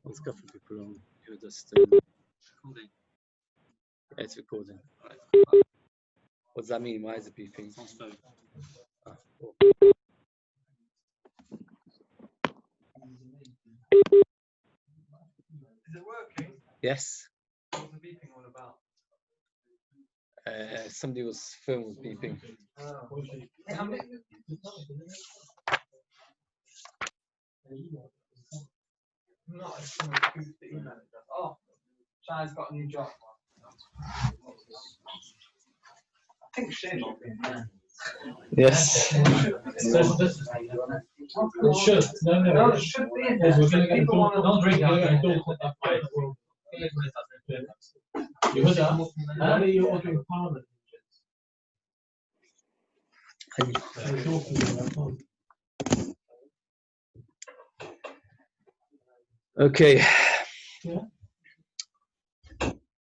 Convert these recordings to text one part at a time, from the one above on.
What's got for people on Yehuda Steinberg? Recording. Yeah, it's recording. Right. What does that mean? Why is it beeping? It's on phone. Cool. Is it working? Yes. What's the beeping all about? Somebody's phone was beeping. No, it's someone who's the email address. Oh, Shai's got a new job. I think Shane will be there. Yes. It should. No, it should be in there. We're going to get People want to don't drink it. Yehuda, how are you ordering parliament? Okay. Yeah.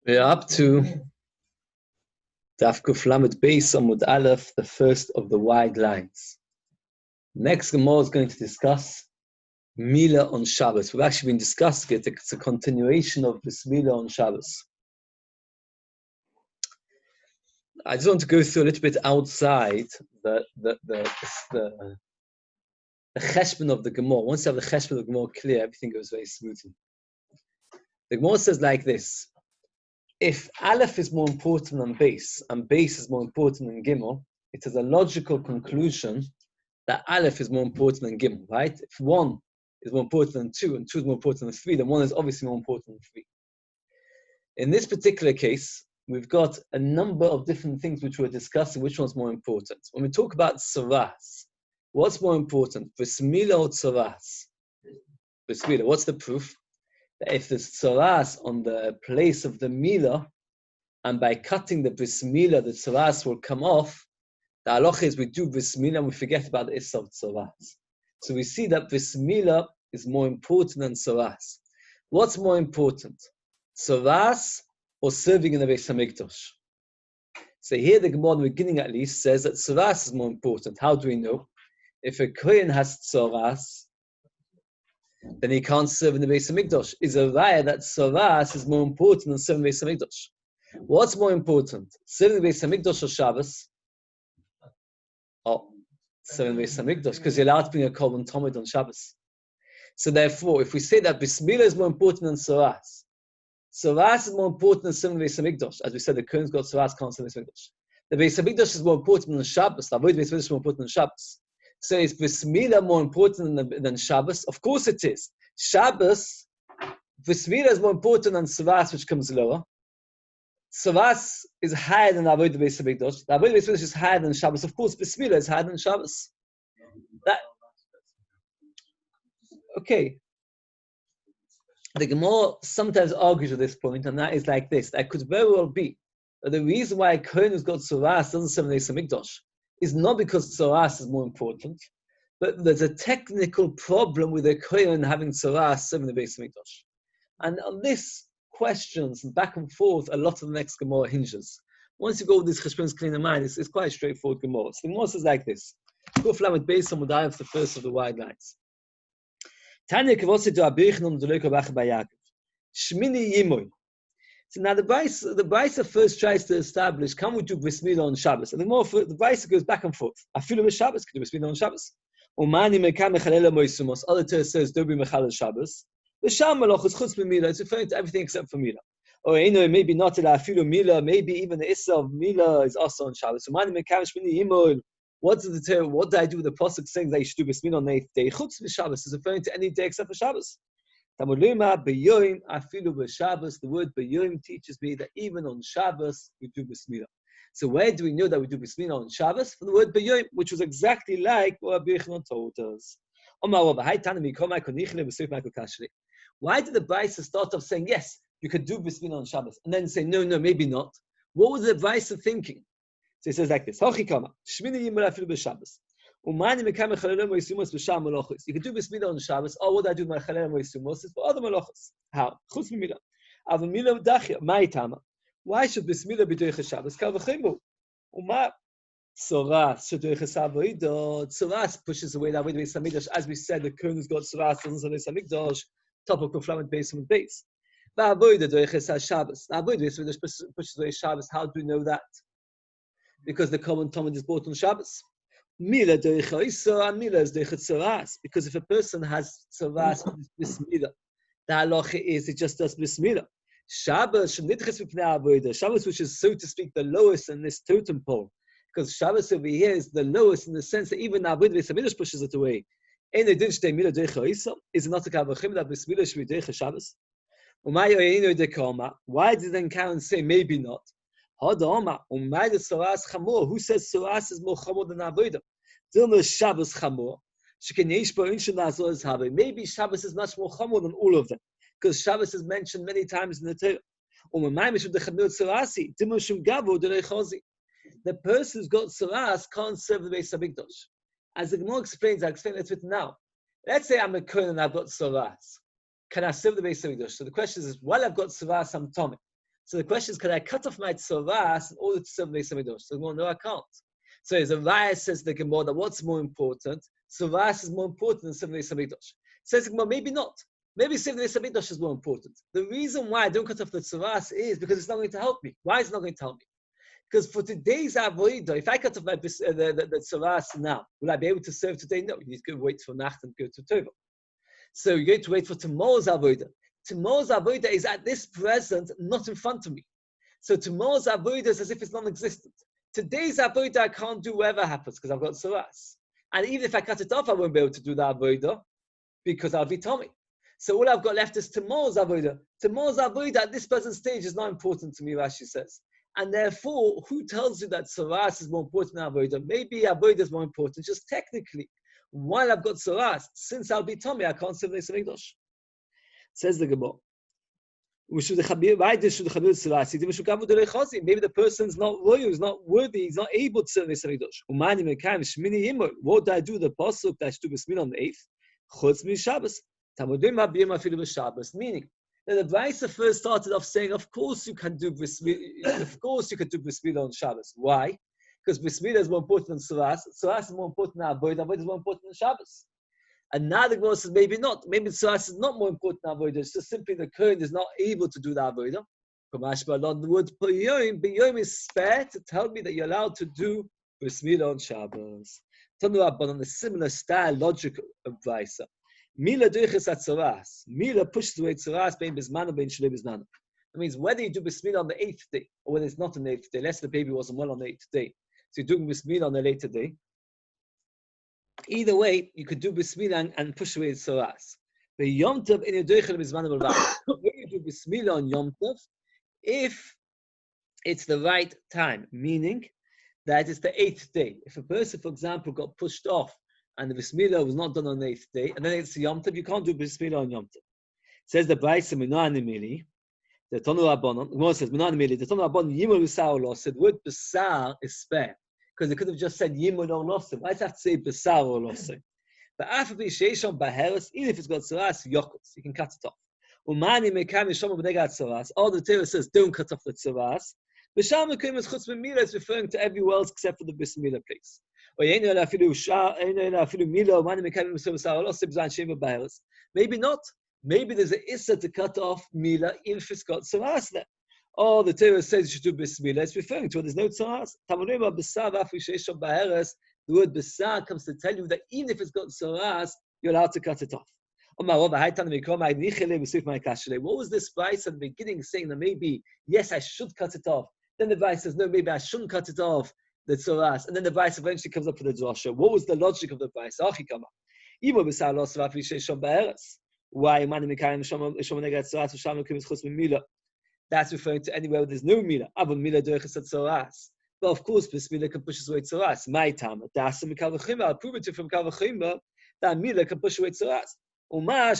We're up to Daf Kuf Lamed Beis Amud Aleph, the first of the wide lines. Next, Gemara is going to discuss Mila on Shabbos. We've actually been discussing it. It's a continuation of this Mila on Shabbos. I just want to go through a little bit outside the cheshbon of the Gemara. Once you have the cheshbon of the Gemara clear, everything goes very smoothly. The Gemara says like this: if Aleph is more important than Beis, and Beis is more important than Gimel, it is a logical conclusion that Aleph is more important than Gimel, right? If 1 is more important than 2, and 2 is more important than 3, then 1 is obviously more important than 3. In this particular case, we've got a number of different things which we're discussing, which one's more important. When we talk about Tzavas, what's more important, Bris Mila or Tzavas? Bris Mila, what's the proof? That if there's Tzavas on the place of the Mila, and by cutting the Bris Mila, the Tzavas will come off, the halacha is we do Bris Mila and we forget about the Issa of Tzavas. So we see that Bris Mila is more important than Tzavas. What's more important, Tzavas or serving in the Beis HaMikdash? So here the Gemara in the beginning at least says that Tzavas is more important. How do we know? If a Kohen has Tzavas, then he can't serve in the Beis HaMikdash. Is a raya that Tzavas is more important than serving in the Beis HaMikdash. What's more important, serving in the Beis HaMikdash or Shabbos? Oh, serving in the Beis HaMikdash, because you're allowed to bring a korban tamid on Shabbos. So therefore, if we say that Bris Mila is more important than Tzavas, Tzavas is more important than serving in the Beis HaMikdash. As we said, the Kohen's got Tzavas, can't serve in the Beis HaMikdash. The Beis HaMikdash is more important than Shabbos. The avoid Beis HaMikdash is more important than Shabbos. So is Bris Mila more important than Shabbos? Of course it is. Shabbos, Bris Mila is more important than Tzavas, which comes lower. Tzavas is higher than Avoid Beis HaMikdash. The Avoid Beis HaMikdash is higher than Shabbos. Of course, Bris Mila is higher than Shabbos. Okay. The Gemara sometimes argues with this point, and that is like this. That could very well be that the reason why a Kohen who's got Tzavas doesn't serve in the Beis HaMikdash is not because Tzavas is more important, but there's a technical problem with a Kohen having Tzavas serving the Beis HaMikdash. And on this questions and back and forth, a lot of the next Gemara hinges. Once you go with these cheshbonos clean in mind, it's quite a straightforward Gemara. So the Gemara says like this: Kuf Lamed Beis Amud Aleph, the first of the wide lines. Tanya kavose to abirchnum d'loika b'achar b'Yaakov. Shmini yimoy. So now the Brisa first tries to establish, can we do Bris Mila on Shabbos? And the Brisa goes back and forth. Afilu b'Shabbos, can do Bris Mila on Shabbos. Umani mekam mechalel moisumos. Other Torah says, don't be mechalel Shabbos. L'sham malachos chutz b'Mila. It's referring to everything except for Mila. Or maybe not to afilu Mila. Maybe even the Issa of Mila is also on Shabbos. Umani mekam shmini yimoy. What did I do with the pasuk saying that you should do Bris Mila on the 8th day? Chutz b'Shabbos is referring to any day except for Shabbos. The word Beyoim teaches me that even on Shabbos we do Bris Mila. So where do we know that we do Bris Mila on Shabbos? From the word Beyoim, which was exactly like what Rabbi Yochanan told us. Why did the Brisa start off saying, yes, you could do Bris Mila on Shabbos, and then say, no, maybe not? What was the Brisa thinking? So it says like this: you can do Bris Mila on Shabbos. Oh, what I do with my Chalel Moisumos is for other malachos. How? Chutz Mila. Av Mila Dachia. Ma'itama. Why should Bris Mila be doing Shabbos? Kal v'chimu. Uma Tzoras should do Avodah. Tzoras pushes away the Avodah Beis HaMikdash. As we said, the Kohen who's got Tzoras doesn't serve Beis HaMikdash. top of Kuflam and base and base. Va'avoida doiches Shabbos. Avoida pushes away Shabbos. How do we know that? Because the common Talmud is bought on Shabbos. Mila doicha and Mila is doichet tzoras. Because if a person has tzoras bismila, the halacha is it just does bismila. Shabbos shenitches v'pnei avoida. Shabbos, which is so to speak the lowest in this totem pole, because Shabbos over here is the lowest in the sense that even avoida v'samidosh pushes it away. Ein edin shtei Mila doicha isa is not a kavachim that bismila should be doicha Shabbos. Why did then Karen say maybe not? Who says Soras is more chamor than Avodah? Dilma Shabbos chamor. Maybe Shabbos is much more chamor than all of them, because Shabbos is mentioned many times in the Torah. The person who's got Soras can't serve the Beis Hamikdash. As the Gemara explains, I explain it with now. Let's say I'm a Kohen and I've got Soras. Can I serve the Beis Hamikdash? So the question is, while I've got Tzoras, I'm Tomei. So the question is, can I cut off my Tzoras in order to serve the Beis Hamikdash? So no, I can't. So as a Raya says the Gemara that what's more important? Tzoras is more important than serving the Beis Hamikdash. Says the Gemara, maybe not. Maybe serving the Beis Hamikdash is more important. The reason why I don't cut off the Tzoras is because it's not going to help me. Why is it not going to help me? Because for today's Avodah, if I cut off my the Tzoras now, will I be able to serve today? No, you need to go wait for Nacht and go to Tova. So you're going to wait for tomorrow's avodah. Tomorrow's avodah is at this present, not in front of me. So tomorrow's avodah is as if it's non-existent. Today's avodah I can't do whatever happens because I've got Soras. And even if I cut it off, I won't be able to do the avodah because I'll be Tomei. So all I've got left is tomorrow's avodah. Tomorrow's avodah at this present stage is not important to me, Rashi says. And therefore, who tells you that Soras is more important than avodah? Maybe avodah is more important, just technically. While I've got Soras, since I'll be Tomei, I can't serve the Beis Hamikdash. Says the Gemara. Why should the Chabir Soras? Maybe the person's not loyal, he's not worthy, he's not able to serve the Beis Hamikdash. What do I do? The pasuk that I should do Bismillah on the 8th. Chutz mi Shabbos. Meaning that the Brisa first started off saying, of course you can do Bismillah on Shabbos. Why? Because Bismillah is more important than Soras. Soras is more important than Avodah. Avodah is more important than Shabbos. And now the Gemara says maybe not. Maybe Soras is not more important than Avodah. It's just simply the Kohen is not able to do the Avodah. The word Yomi is spare to tell me that you're allowed to do Bismillah on Shabbos. Tanu Rabban on a similar style logic of Brisa. Mila doiches at Soras. Mila pushes away Soras bein bismana bein shlei bismana. That means whether you do Bismillah on the 8th day or whether it's not on the 8th day, unless the baby wasn't well on the 8th day. So you're doing Bismillah on a later day. Either way, you could do Bismillah and push away the Soras. The Yom Tov in your doichel bismana b'lvad. When you do Bismillah on Yom Tov, if it's the right time, meaning that it's the 8th day. If a person, for example, got pushed off and the Bismillah was not done on the 8th day, and then it's Yom Tov, you can't do Bismillah on Yom Tov. Says the Brisa Minah the Tanu Rabbanon, the Gemara says Minah the Tanu Rabbanon Yimur B'Sar or Losid. The word B'Sar is spare because they could have just said Yimur or Losid. Why does it have to say B'Sar or Losid? But after Sheishon Baheres, even if it's got Tzoras, Yokos, you can cut it off. Umani Mekam Yishom B'Negat Tzoras. All the Torah says don't cut off the Tzoras. B'Sham Mekim is Chutz B'Mila is referring to everywhere else except for the Bismillah place. Maybe not. Maybe there's an issa to cut off Mila if it's got Tzoras there. Or the Torah says you should do Bismillah. It's referring to it. There's no Tzoras. The word Besar comes to tell you that even if it's got Tzoras, you're allowed to cut it off. What was this Brisa at the beginning saying that maybe, yes, I should cut it off? Then the Brisa says, no, maybe I shouldn't cut it off. The Tzoras, and then the Brisa eventually comes up with the drasha. What was the logic of the Brisa? Why? That's referring to anywhere where there's no Mila. But of course, Bismillah can push away Tzoras. My time. I'll prove it to you from Kavachimba that Mila can push away Tzoras.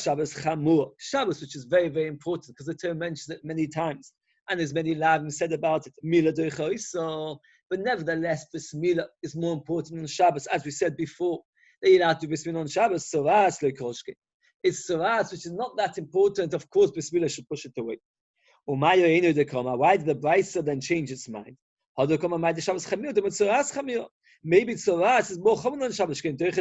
Shabbos Chamur. Shabbos, which is very, very important because the term mentions it many times. And there's many lavim said about it. Mila doicha. But nevertheless, Bismillah is more important than Shabbos, as we said before. They allowed to do Bismillah on Shabbos, Soras lekoshke. It's Soras, which is not that important. Of course, Bismillah should push it away. Why did the Brisa then change its mind? Maybe tzoras is more common than Shabbos. Because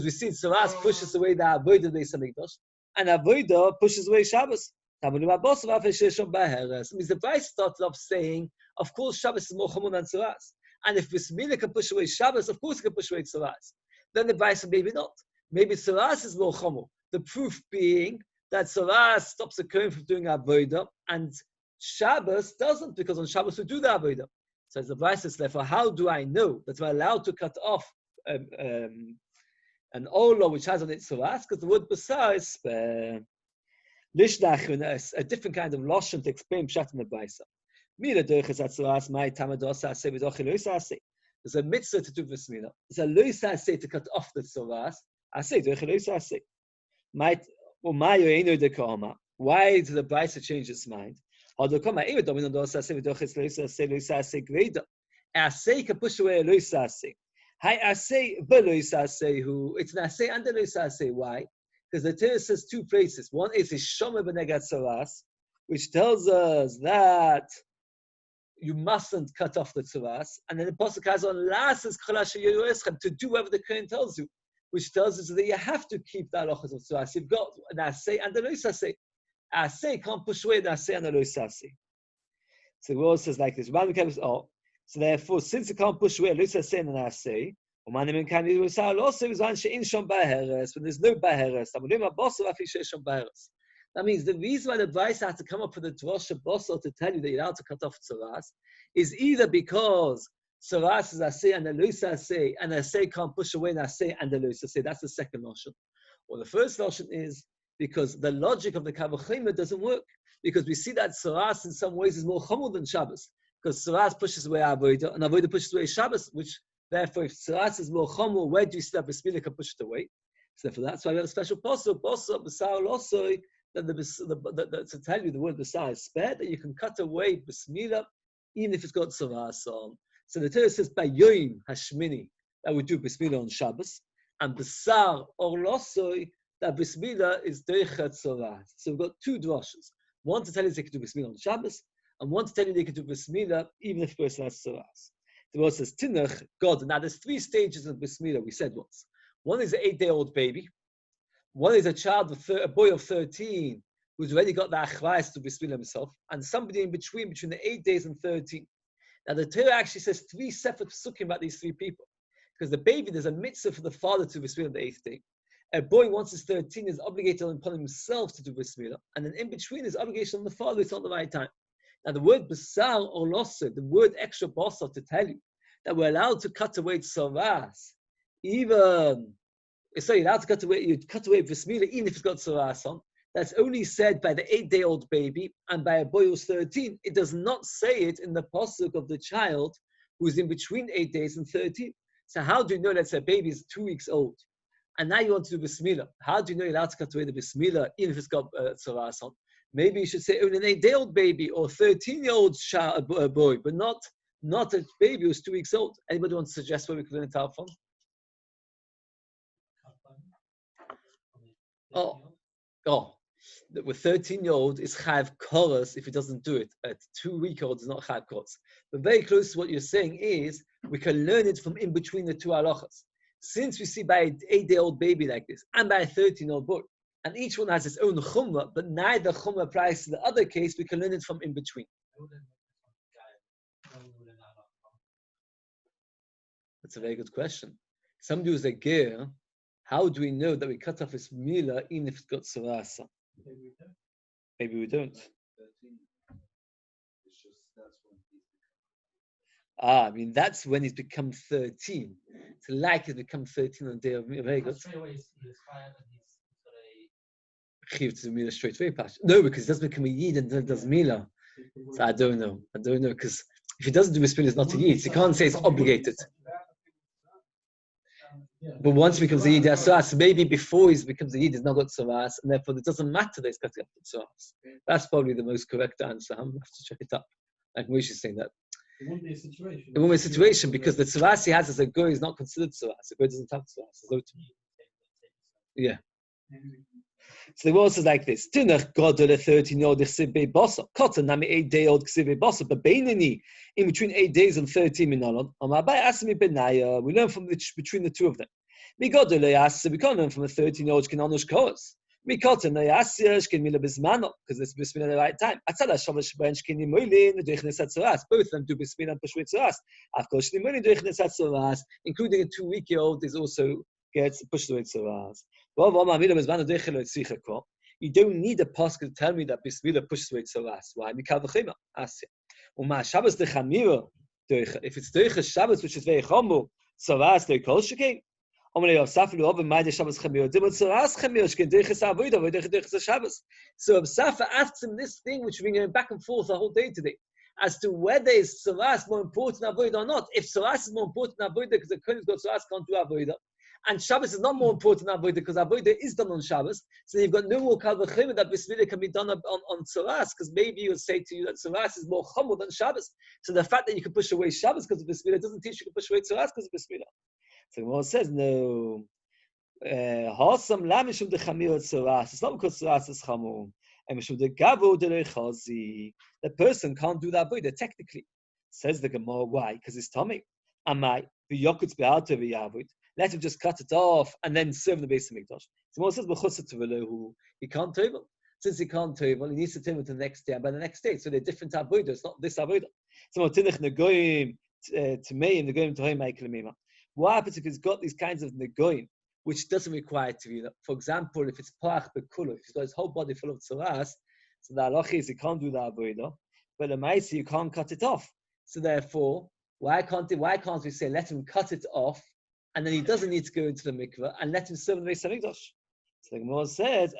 we see tzoras pushes away the avodah of the Beis Hamikdash, and avodah pushes away Shabbos. Means the Bryce started off saying, of course, Shabbos is more common than tzoras. And if Bismillah can push away Shabbos, of course it can push away tzoras. Then the Bryce said, maybe not. Maybe tzoras is more common. The proof being that tzoras stops occurring from doing avodah, and Shabbos doesn't, because on Shabbos we do the avodah. So as the Bryce says, therefore, how do I know that we're allowed to cut off an olah which has on it tzoras? Because the word basar is lishdach, a different kind of lashon to explain pshat in the Bryce. There's a mitzvah to do v'smila. There's a loisa say to cut off the tzoras. I say loisa say. Why did the Bryce change its mind? I say can push away a loisa say. I say veloisa say who it's an say and a loisa say. Why? Because the Torah says two places. One is Shomer b'negat tzoras, which tells us that you mustn't cut off the tzoras, and then the pasuk has on last is to do whatever the Kohen tells you, which tells us that you have to keep the halachas of tzoras. You've got an asay and a lois asay. Asay can't push away the asay and the lois asay. So the world says like this. So therefore, since you can't push away a lois asay and an asay, when there's no baheres, that means the reason why the Bryce had to come up with a drosha bosel to tell you that you're allowed to cut off tzoras is either because tzoras is asay and the lois asay, and asay can't push away an asay and the lois asay. That's the second notion. Or the first notion is because the logic of the Kavachima doesn't work, because we see that tzoras in some ways is more chomer than Shabbos, because tzoras pushes away avodah and avodah pushes away Shabbos, which therefore if tzoras is more chomer, where do you see that Bismillah can push it away? So therefore that's why we have a special posel, b'sar losoi, that to tell you the word basar is spared, that you can cut away Bismillah even if it's got tzoras on. So the Torah says by Yoim Hashmini that we do Bismillah on Shabbos, and basar or losoi that Bismillah is deichat tzoras. So we've got two drashas. One to tell you they can do Bismillah on Shabbos, and one to tell you they can do Bismillah even if the person has tzoras. The Torah says Tinach God. Now there's three stages of Bismillah. We said once. One is an 8-day-old baby. One is a boy of 13 who's already got the achrayas to Bismillah himself, and somebody in between the 8 days and 13. Now the Torah actually says three separate psukim about these three people, because the baby, there's a mitzvah for the father to Bismillah on the 8th day. A boy, once he's 13, is obligated upon himself to do Bismillah, and then in between his obligation on the father, it's not the right time. Now the word basar or losa, the word extra basar to tell you that we're allowed to cut away tzoras, even. So you're allowed to cut away Bismillah even if it's got tzoras on. That's only said by the 8-day-old baby and by a boy who's 13. It does not say it in the pasuk of the child who's in between 8 days and 13. So how do you know that a baby is 2 weeks old? And now you want to do Bismillah. How do you know you're allowed to cut away the Bismillah even if it's got tzoras on? Maybe you should say only an 8-day-old baby or 13-year-old boy, but not a baby who's 2 weeks old. Anybody want to suggest where we could learn it out from? With 13-year-old is chayav koros if he doesn't do it. At 2-week-old is not chayav koros. But very close to what you're saying is we can learn it from in between the two halachas. Since we see by an 8-day-old baby like this and by a 13-year-old boy, and each one has its own chumrah, but neither chumrah applies to the other case, we can learn it from in between. That's a very good question. Somebody who's a ger, how do we know that we cut off his milah even if it's got tzoras? Maybe we don't. I mean, that's when he's become 13. It's like he's become 13 on the day of milah. Very good. Chiv to milah straight away. No, because he doesn't become a yid and then does milah. So I don't know, because if he doesn't do milah, it's not a yid. So you can't say it's obligated. But once he becomes a yid, so maybe before he becomes a yid, he's not got tzoras, and therefore it doesn't matter that he's got the tzoras. That's probably the most correct answer. I'm going to have to check it up. Like Moshe is saying that. It won't be a situation. It won't be a situation because the tzoras he has as a goy is not considered tzoras. A goy doesn't have tzoras. Yeah. So the world says like this: Tinach Godel 13-year-old Chsibe Bossa, Kotan Nami 8-day-old Chsibe Bossa, but Bainani in between 8 days and 13 minolon. Amabai Asmi Benaya. We learn from between the two of them. Mi Godel Yas, we can't learn from a 13-year-old Kinanush Koas. Mi Kotan Yas can Mila Bismano because it's Bismillah at the right time. Atzala Shavash Bench Kini Moilin the Dechnes Atzuras. Both of them do Bismillah and Pushwit Zuras. Of course, the Moilin Dechnes Atzuras, including a 2-week-old, is also gets pushed away Zuras. You don't need a pasuk to tell me that Bismillah pushes away Tzoras. Why? If it's Deicha Shabbos, which is very humble, Tzoras they call Shekin. So Safa asks him this thing, which we're going back and forth the whole day today, as to whether is Tzoras more important than Avodah or not. If Tzoras is more important than Avodah, because the Kohen's got Tzoras, can't do Avodah. And Shabbos is not more important than Avodah because Avodah is done on Shabbos. So you've got no more Kal V'Chomer that Bismillah can be done on Tzoras, because maybe you would say to you that Tzoras is more Chumul than Shabbos. So the fact that you can push away Shabbos because of Bismillah doesn't teach you can push away Tzoras because of Bismillah. So the Gemara says, no. Hasam la mishum de Chamir Tzoras. It's not because Tzoras is Chamul. And mishum de Gavo de Lechazi. The person can't do that Avodah technically. Says the Gemara, why? Because it's Tommy. Amai, v'yokutz be'alta v'yavud. Let him just cut it off and then serve the base of Mikdash. So Moses says, he can't tovel. Since he can't tovel, he needs to turn it to the next day and by the next day. So they're different avodah. It's not this avodah. So what happens if he's got these kinds of negoim, which doesn't require tevila? For example, if it's parach bekulu, if he's got his whole body full of tzaras, so the halacha is he can't do the avodah, but the ma'aseh you can't cut it off. So therefore, why can't we say let him cut it off? And then he doesn't need to go into the mikveh and let him serve in the Beis Hamikdash. So the Gemara says,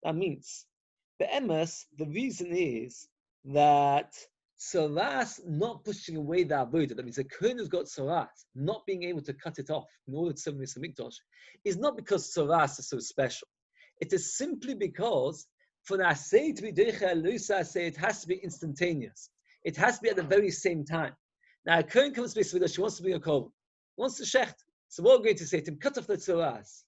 that means, the reason is that Tzoras not pushing away the avodah, that means the Kohen who's got Tzoras not being able to cut it off in order to serve in the Beis Hamikdash, is not because Tzoras is so special. It is simply because for the Aseh to be Deicha Eloisa Aseh, it has to be instantaneous. It has to be at the very same time. Now, a Kohen comes to Bismillah, she wants to bring a korban, wants to shecht. So what we're going to say to him, cut off the tzoras.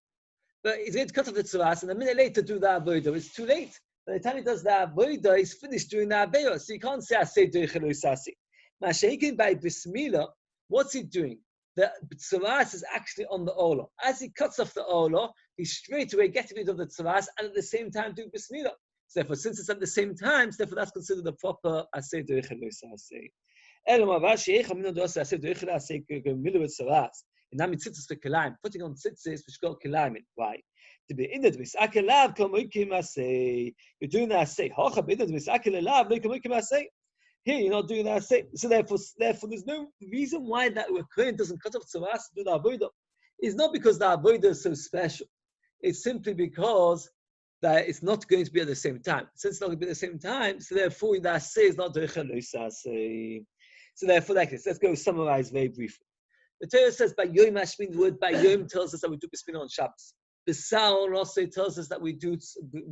But he's going to cut off the tzoras, and a minute later do the avodah. It's too late. By the time he does the avodah, he's finished doing the avodah. So you can't say, Aseh doichelu sasi. Now, shaking by Bismillah, what's he doing? The tzoras is actually on the olah. As he cuts off the olah, he's straight away getting rid of the tzoras, and at the same time doing Bismillah. So therefore, since it's at the same time, therefore that's considered the proper aseh doichelu aseh. And now tzitzis for kilayim, putting on tzitzis which got kilayim in. Why? To be in it with akelav kamoikim aseh. You're doing the aseh. Hocha be in it with akelav no kamoikim aseh. Here you're not doing the aseh. So therefore, there's no reason why that Kohen doesn't cut off tzoras to do the avodah. It's not because the avodah is so special. It's simply because that it's not going to be at the same time. Since it's not going to be at the same time, so therefore the aseh is not doichel aseh. So therefore, like this, let's go summarize very briefly. The Torah says by Yomi Mashmin, the word by Yomi tells us that we do Bismillah on Shabbos. Bisal also tells us that we do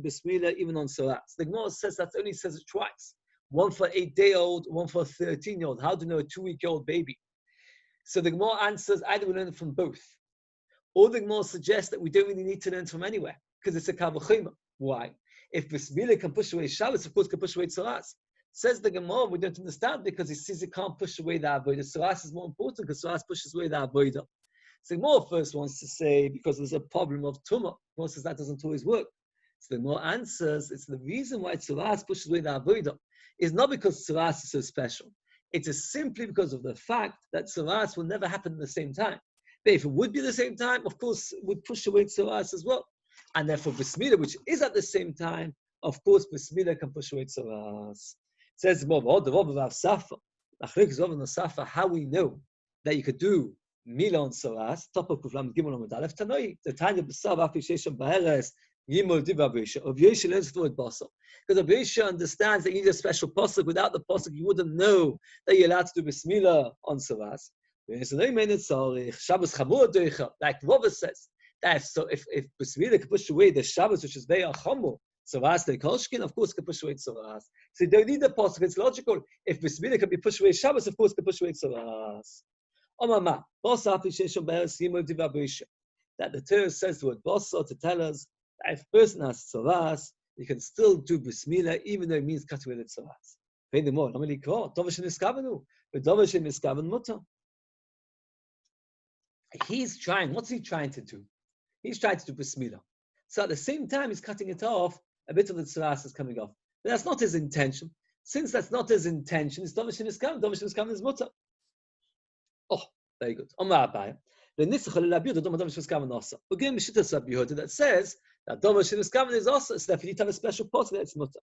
Bismillah even on Salat. The Gemara says that only says it twice. One for 8-day-old, one for a 13-year-old. How do you know a 2-week-old baby? So the Gemara answers either we learn it from both. Or the Gemara suggests that we don't really need to learn from anywhere, because it's a Kal V'Chomer. Why? If Bismillah can push away Shabbos, of course can push away Tzoras. Says the Gemara, we don't understand because he says it can't push away the avodah. Tzoras is more important because Tzoras pushes away the avodah. So the Gemara first wants to say because there's a problem of tumah. Gemara says that doesn't always work. So the Gemara answers it's the reason why Tzoras pushes away the avodah is not because Tzoras is so special. It is simply because of the fact that Tzoras will never happen at the same time. But if it would be at the same time, of course, it would push away Tzoras as well. And therefore, Bismillah, which is at the same time, of course, Bismillah can push away Tzoras. Says the Safa, how we know that you could do Mila on Tzoras, top of Kuflam Gimel on Medalef Tanoi, the Tanya B'Sav Afi Shesham Ba'eres, Yimol Diva B'Yesha, of Yesha learns the word Basel. Because of Yesha understands that you need a special pasuk. Without the pasuk, you wouldn't know that you're allowed to do Bismillah on Tzoras. Shabbos Chamur Doicha, like Rava says, that if Bismillah can push away the Shabbos, which is very Chamur, Tzoras the Kolshkin, of course, can push away Tzoras. So you don't need the pasuk. It's logical. If Bismillah can be pushed away Shabbos, of course, can push away Tzoras. Omama, Bosa Apisheshon Be'eres Yimov Diva B'Risha. That the Torah says the word Bosa to tell us that if a person has tzaras, you can still do bris milah even though it means cutting away the tzaras. Furthermore, Namali Kro, Dovashin Iskavanu, but Dovashin Iskavan Mutter. He's trying, what's he trying to do? He's trying to do bris milah. So at the same time, he's cutting it off, a bit of the tzaras is coming off. But that's not his intention. Since that's not his intention, it's Dovashin Iskavan is Mutter. Oh, very good. Omar Abai. The Nisachal Labiuda Dovashin Iskavan also. Again, Mishitas Rabbi Yehuda that says that Dovashin Iskavan is also, so therefore you have a special part that it's Mutter.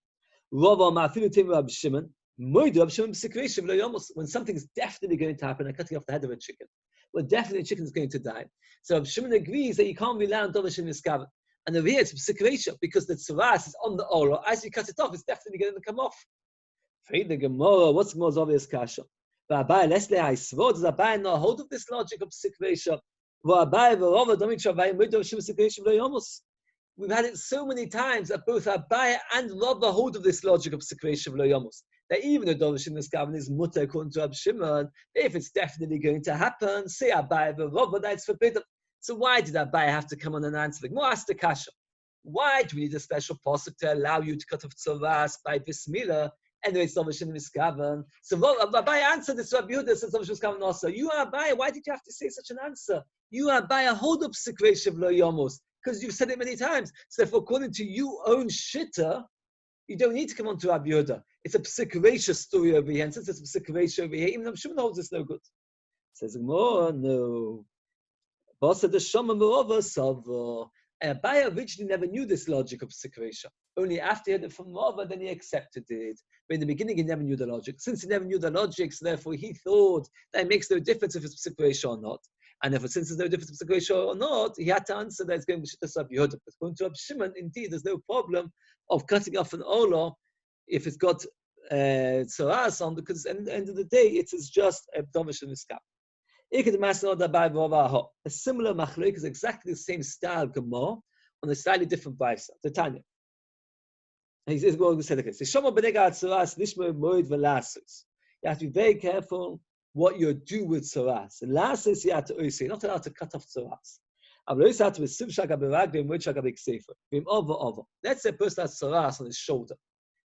Rava Ma'afilu Tim Rabbi Shimon. Moidu Rabbi Shimon B'Sikreisha V'lo Yomos. When something's definitely going to happen, like cutting off the head of a chicken. Well, definitely the chicken is going to die. So Rabbi Shimon agrees that you can't rely on Dovashin Iskavan. And over here it's B'Sikreisha because the tzaras is on the oro. As you cut it off, it's definitely going to come off. Fade the Gemara. What's the most obvious kasha? But Abai, let's lay Aisvod. Does Abai not hold of this logic of B'Sikreisha? We've had it so many times that both Abai and Rava hold of this logic of Sekreisha V'lo Yomos. That even though Dovashin Iskavan is mutter according to Rab Shimon, if it's definitely going to happen, say Abai v'Rava, that's forbidden. So why did Abai have to come on and answer? Like, more ask the kasha. Why do we need a special pasuk to allow you to cut off tzaras by bris milah? Anyway, it's Dovashin Iskavan. So Abai answered this. Rabbi Yehuda says Dovashin Iskavan also. You Abai, why did you have to say such an answer? You Abai, hold up Sekreisha V'lo Yomos. Because you've said it many times. So therefore, according to your own shitta, you don't need to come on to Rabbi Yehuda. It's a Psikreisha story over here. And since it's a Psikreisha over here, even Rabbi Shimon holds it's no good. Says more, no. Basa the Shama Merova Salva. Abai originally never knew this logic of Psikreisha. Only after he heard it from Rava, then he accepted it. But in the beginning, he never knew the logic. Since he never knew the logic, so therefore he thought that it makes no difference if it's Psikreisha or not. And if since there's no difference if it's or not, he had to answer that it's going to be Rabbi Yehuda. But going to Rabbi Shimon, indeed, there's no problem of cutting off an olah if it's got tzaras on, because at the end of the day, it is just a Dovashin Iskav. A similar machlok is exactly the same style Gemara on a slightly different brisa. The Tanya. And he says, "Well, we said okay. You have to be very careful what you do with tzaras. The last is you have to you're not allowed to cut off tzaras. Let's say a person has tzaras on his shoulder,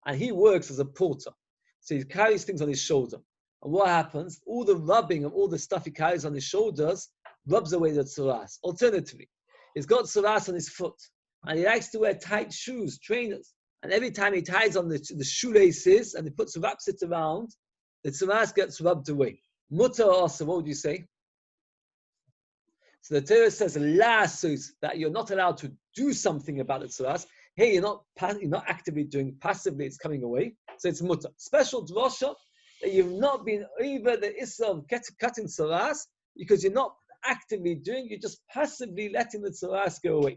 and he works as a porter, so he carries things on his shoulder. And what happens? All the rubbing of all the stuff he carries on his shoulders rubs away the tzaras. Alternatively, he's got tzaras on his foot, and he likes to wear tight shoes, trainers. And every time he ties on the shoelaces and he wraps it around, the tzaras gets rubbed away. Mutter also, what would you say? So the Torah says, that you're not allowed to do something about the tzaras. Hey, you're not actively doing, passively it's coming away. So it's mutter. Special drasha that you've not been over the issa of cutting tzaras because you're not actively doing, you're just passively letting the tzaras go away.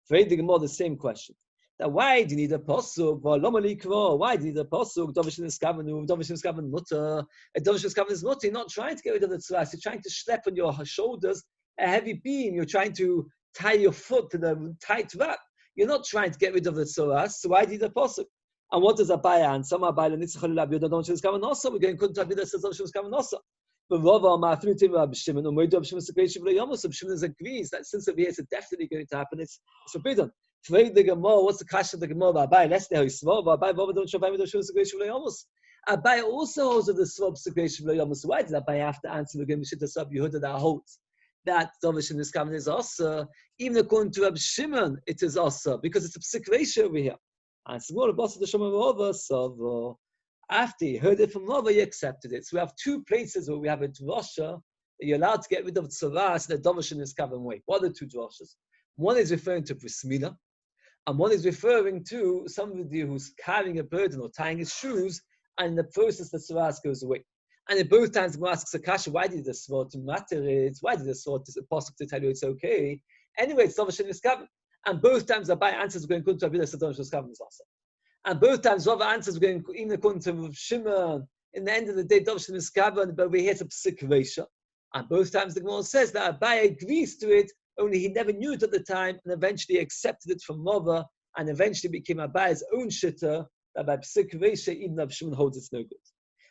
For the same question. That why do you need a pasuk? Why do you need a pasuk? Dovashin Iskavan mutter. Dovashin Iskavan is mutter. You're not trying to get rid of the tzaras. You're trying to schlep on your shoulders a heavy beam. You're trying to tie your foot to the tight wrap. You're not trying to get rid of the tzaras. So why do you need a pasuk? And what does Abai answer? Abai l'nitzchal l'abiyod Dovashin Iskavan also. We're going to Abiyod says Dovashin Iskavan also. But Rava ma'afinu Rabbi Shimon or Moed Rabbi Shimon Sekreisha V'lo Yomos. Rabbi Shimon agrees that since over here it's definitely going to happen, it's forbidden. The Gemara, what's the kasha of the Gemara? Abai, let's say Abai, Rava don't show Abai Sekreisha V'lo Yomos. Abai also holds of the Svab Sekreisha V'lo Yomos. Why did Abai have to answer the Gemara Rabbi Yehuda that holds that Dovashin Iskavan is also, even according to Rabbi Shimon, it is also because it's a Sekreisha over here. And so what about the Shema Rava? So after he heard it from Rava, he accepted it. So we have two places where we have a drasha that you're allowed to get rid of tzaras in the Dovashin Iskavan way. What are the two drashas? One is referring to bris milah, and one is referring to somebody who's carrying a burden or tying his shoes, and in the process the tzaras goes away. And in both times, the asks Akasha, why did the sword to matter it? Why did the sword possible to tell you it's okay? Anyway, it's Dovashin Iskavan. And both times Abai answers going good to Abiyah says Dovashin Iskavan is also. And both times Rava answers going even according to Shimon. In the end of the day, Dovashin Iskavan, but we hear some Psikreisha. And both times the Gemara says that Abai agrees to it, only he never knew it at the time, and eventually accepted it from Rava, and eventually became Abai's own shitter, that by Psikreisha, even Rav Shimon holds it's no good.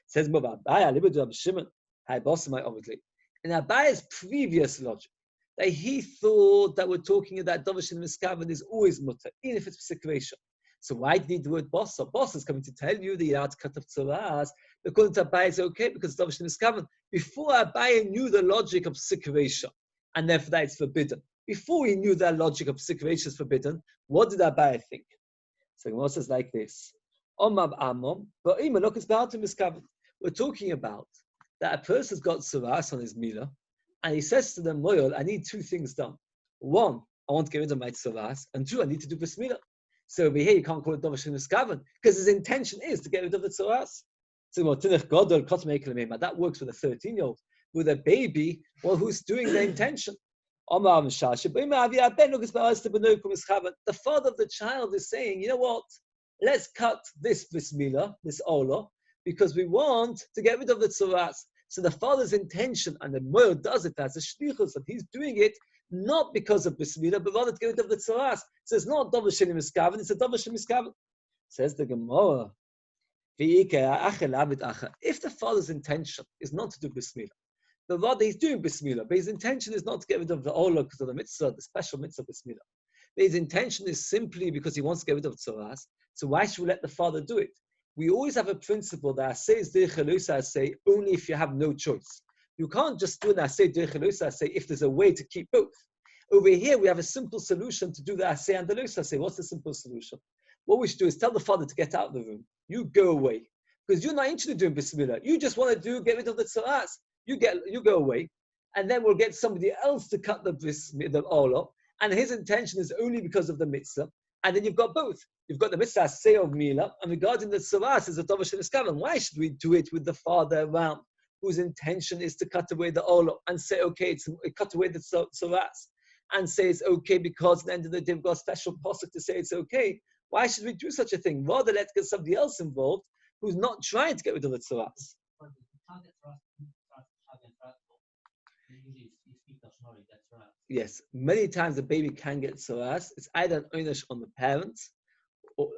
Says Rava, Abai, I live with Rav Shimon. Hi, boss, my obviously. in Abaye's previous logic, that he thought that we're talking about Dovish and Miskavan is always mutter, even if it's a situation. So why did he do it bossa? Bossa is coming to tell you that you're allowed to cut off tzaras. According to Abaye, it's okay because Dovish and Miskavan. Before Abaye knew the logic of situation, and therefore that it's forbidden. Before he knew that logic of situation is forbidden, what did Abaye think? So Gemara says like this: Omab Amom, but look, it's about to Miskavan. We're talking about that a person's got tzaras on his milah, and he says to the moyel, I need two things done. One, I want to get rid of my tzaras, and two, I need to do bris milah. So over here, you can't call it Dovish Miskavan, because his intention is to get rid of the tzaras. So that works with a 13-year-old. With a baby, well, who's doing the intention? The father of the child is saying, you know what? Let's cut this bris milah, this olah, because we want to get rid of the tzaras. So the father's intention, and the moyel does it as a shlichus, that he's doing it not because of bris milah, but rather to get rid of the tzaras. So it's not Dovish Miskavan, it's a Dovish Miskavan. Says the Gemara, if the father's intention is not to do bris milah, but rather he's doing bris milah, but his intention is not to get rid of the olah because of the mitzvah, the special mitzvah bris milah. But his intention is simply because he wants to get rid of tzaras. So why should we let the father do it? We always have a principle that asay is derech elusa asay only if you have no choice. You can't just do an asay derech elusa asay if there's a way to keep both. Over here, we have a simple solution to do the asay and the elusa asay. What's the simple solution? What we should do is tell the father to get out of the room. You go away. Because you're not interested in doing bris milah. You just want to get rid of the tzaras. You go away. And then we'll get somebody else to cut the olah. And his intention is only because of the mitzvah. And then you've got both. You've got the mitzvah say of milah, and regarding the tzaras is a Dovish Miskavan. Why should we do it with the father around, whose intention is to cut away the olah and say, okay, cut away the tzaras, and say it's okay because at the end of the day we've got a special pasuk to say it's okay. Why should we do such a thing? Rather, let's get somebody else involved who's not trying to get rid of the tzaras. Yes, many times the baby can get tzaras. It's either an oinish on the parents, or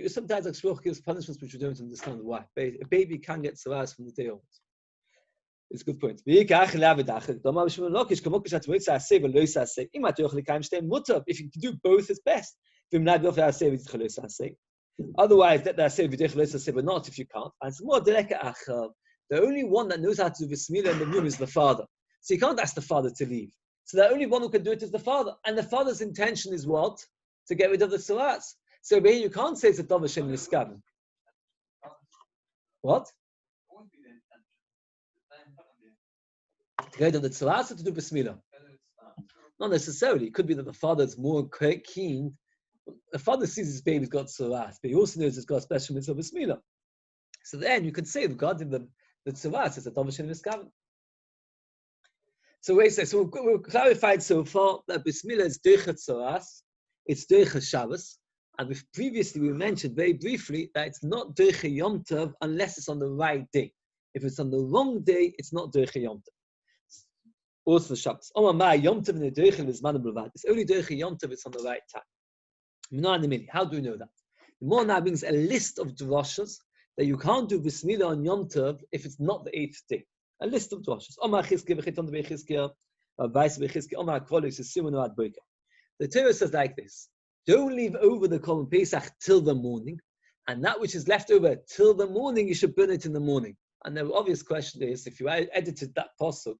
sometimes like Shmuel gives punishments which we don't understand why. A baby can get tzaras from the day old. It's a good point. If you can do both, it's best. Otherwise, let that say but not if you can't. And it's more the only one that knows how to do bris milah in the room is the father. So you can't ask the father to leave. So the only one who can do it is the father. And the father's intention is what? To get rid of the tzaras. So here you can't say it's a Dovish Miskavan. What? To get rid of the tzaras or to do bris milah? Not necessarily. It could be that the father is more keen. The father sees his baby's got tzaras, but he also knows it's got a special mitzvah bris milah. So then you could say regarding the tzaras, it's a Dovish Miskavan. So we've clarified so far that bris milah is derech tzaras, it's derech Shabbos, and previously we mentioned very briefly that it's not derech Yom Tov unless it's on the right day. If it's on the wrong day, it's not derech Yom Tov. Also Shabbos. Yom Tov and derech is man b'levad. It's only derech Yom Tov. It's on the right time. How do we know that? The Gemara now brings a list of drashas that you can't do bris milah on Yom Tov if it's not the 8th day. A list of drashas. The Torah says like this: don't leave over the Korban Pesach till the morning, and that which is left over till the morning, you should burn it in the morning. And the obvious question is, if you edited that pasuk,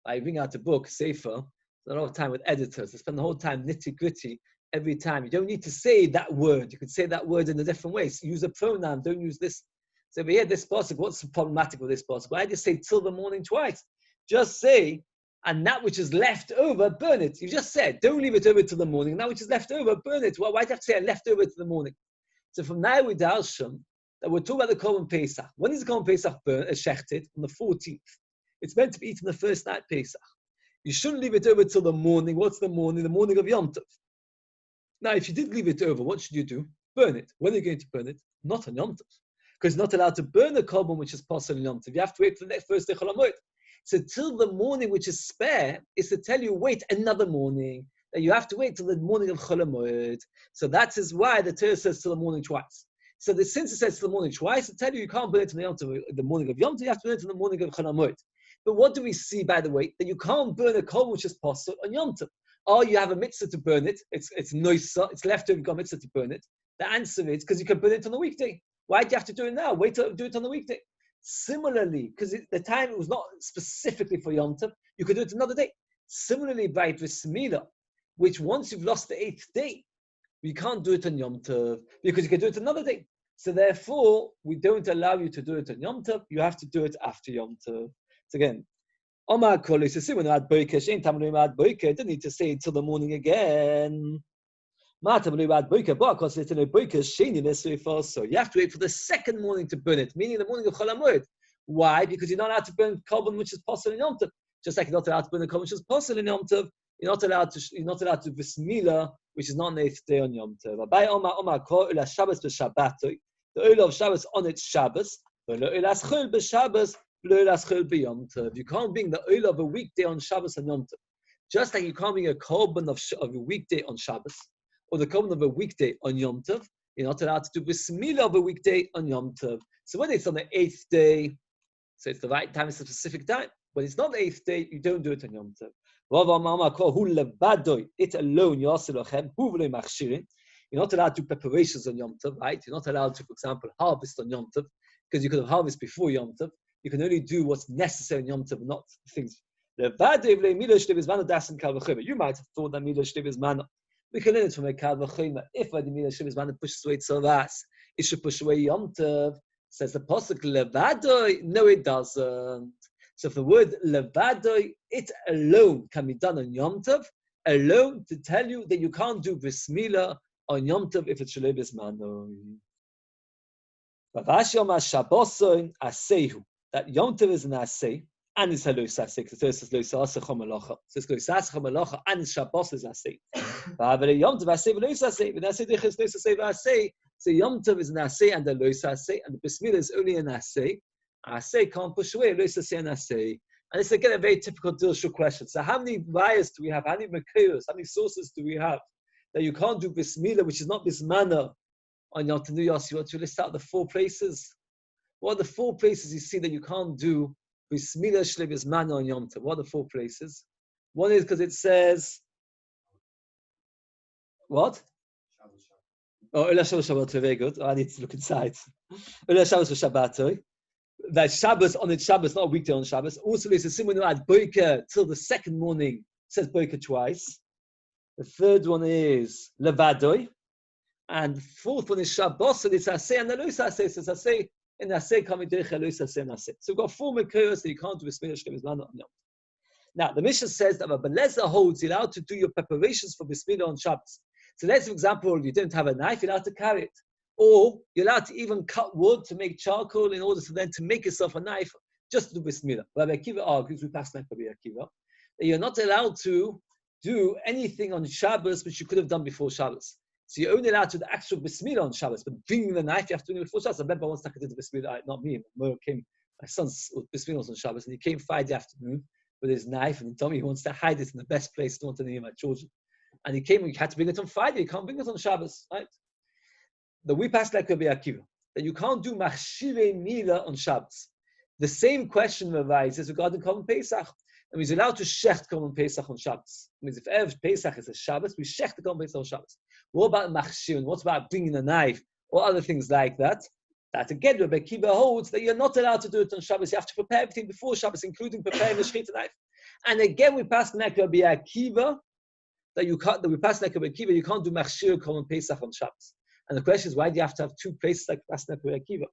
I bring out a book, Sefer, a lot of time with editors. They spend the whole time nitty-gritty every time. You don't need to say that word. You could say that word in a different way. So use a pronoun, don't use this. So we hear this pasuk. What's problematic with this pasuk? Why just say till the morning twice? Just say, and that which is left over, burn it. You just said, don't leave it over till the morning. And that which is left over, burn it. Well, why do you have to say left over to the morning? So from now we darsham that we're talking about the Korban Pesach. When is the Korban Pesach shechted? On the 14th. It's meant to be eaten the first night Pesach. You shouldn't leave it over till the morning. What's the morning? The morning of Yom Tov. Now, if you did leave it over, what should you do? Burn it. When are you going to burn it? Not on Yom Tov. Because you're not allowed to burn a korban which is possible in Yom Tov. You have to wait for the next first day Chol HaMoed. So till the morning which is spare is to tell you, wait another morning. That you have to wait till the morning of Chol HaMoed. So that is why the Torah says till the morning twice. So since it says till the morning twice, to tell you can't burn it in the morning of Yom Tov, you have to burn it in the morning of Chol HaMoed. But what do we see, by the way? That you can't burn a korban which is possible on Yom Tov. Or you have a mitzvah to burn it. It's noisa. It's left over. You've got a mitzvah to burn it. The answer is because you can burn it on a weekday. Why do you have to do it now? Wait till do it on the weekday. Similarly, because the time it was not specifically for Yom Tov, you could do it another day. Similarly, by Bris Milah, which once you've lost the 8th day, you can't do it on Yom Tov because you can do it another day. So therefore, we don't allow you to do it on Yom Tov. You have to do it after Yom Tov. So again, Omar Kol is when you add boiker, Shein Tamrim add boiker. Don't need to say it till the morning again. Matamrim add boiker, but because it's in a boiker, Shein necessary for so you have to wait for the second morning to burn it, meaning the morning of Chol HaMoed. Why? Because you're not allowed to burn korban which is possible in Yom Tov. Just like you're not allowed to burn a korban which is possible in Yom Tov, you're not allowed to Bris Milah, which is not on the 8th day on Yom Tov. By Omar Kol ila Shabbos b'Shabbatoi. The oil of Shabbos on its Shabbos, but the oil as chul b'Shabbos, the oil as chul b'Yom Tov. You can't bring the oil of a weekday on Shabbos and Yom Tov. Just like you can't bring a korban of a weekday on Shabbos, or the korban of a weekday on Yom Tov, you're not allowed to do Bris Milah of a weekday on Yom Tov. So when it's on the 8th day, so it's the right time, it's a specific time. When it's not the 8th day, you don't do it on Yom Tov. It alone, you're not allowed to do preparations on Yom Tov, right? You're not allowed to, for example, harvest on Yom Tov, because you could have harvest before Yom Tov. You can only do what's necessary on Yom Tov, not things. You might have thought that Milah Shlev is mana. We can learn it from a Kal V'Chomer. If the Milah Shlev is mana pushes away Tzavas, it should push away Yom Tov. Says the Pasuk, Levadoi. No, it doesn't. So if the word Levadoi, it alone can be done on Yom Tov, alone to tell you that you can't do Bris Milah on Yom Tov if it's Shlev is mana. That Yom Tov is an asay, and it's a lois asay, because the first is lois asay chomalacha. So it's lois asay chomalacha, and Shabbos is asay. But Yom Tov asay v'lois asay. When asay dichas lois asay v'asay, so Yom Tov is an asay and a lois asay, and the Bris Milah is only an asay. Asay can't push away lois asay and asay. And it's again a very typical dilshul question. So how many rayas do we have? How many makayos? How many sources do we have that you can't do Bris Milah, which is not this manner on Yom Tov? You want to list out the 4 places. What are the 4 places you see that you can't do Bris Milah Shlev is mana on Yom Tov? What are the 4 places? One is because it says, what? Oh, Ula Shabbos Shabbat, very good. Oh, I need to look inside. Ula Shabbos Shabbat. That Shabbos on its Shabbos, not a weekday on Shabbos. Also, there's a similar at Boiker till the second morning. It says Boiker twice. The third one is Levadoi. And the 4th one is Shabbos, and it's Asay and the Lois Asay. So it's Asay. In Asay coming to Lois Asay and Asay. So we've got 4 Mekayos that you can't do Bris Milah Shlev is mana on Yom Tov. Now, the Mishnah says that Rabbi Lezer holds you're allowed to do your preparations for Bris Milah on Shabbos. So let's, for example, you don't have a knife, you're allowed to carry it. Or you're allowed to even cut wood to make charcoal in order to then to make yourself a knife just to do Bris Milah. Rabbi Akiva argues, we pass like Rabbi Akiva, that you're not allowed to do anything on Shabbos which you could have done before Shabbos. So you're only allowed to do the actual Bris Milah on Shabbos, but bringing the knife, you have to do it before Shabbos. I remember once I did the Bris Milah, not me, my son's Bris Milah was on Shabbos, and he came Friday afternoon with his knife, and he told me he wants to hide it in the best place, don't want to name my children. And he came, and he had to bring it on Friday, you can't bring it on Shabbos, right? But we passed like Rabbi Akiva, that you can't do Machshirei Milah on Shabbos. The same question arises regarding Korban Pesach. And he's allowed to shecht Korban Pesach on Shabbos. It means if Erev Pesach is a Shabbos, we shecht the Korban Pesach on Shabbos. What about Machshir? What about bringing a knife or other things like that? That again, Rabbi Akiva holds that you're not allowed to do it on Shabbos. You have to prepare everything before Shabbos, including preparing the shechita knife. And again, we pass like Rabbi Akiva that you can't. That we pass like Rabbi Akiva, you can't do Machshir Korban Pesach on Shabbos. And the question is, why do you have to have 2 places like pass like Rabbi Akiva?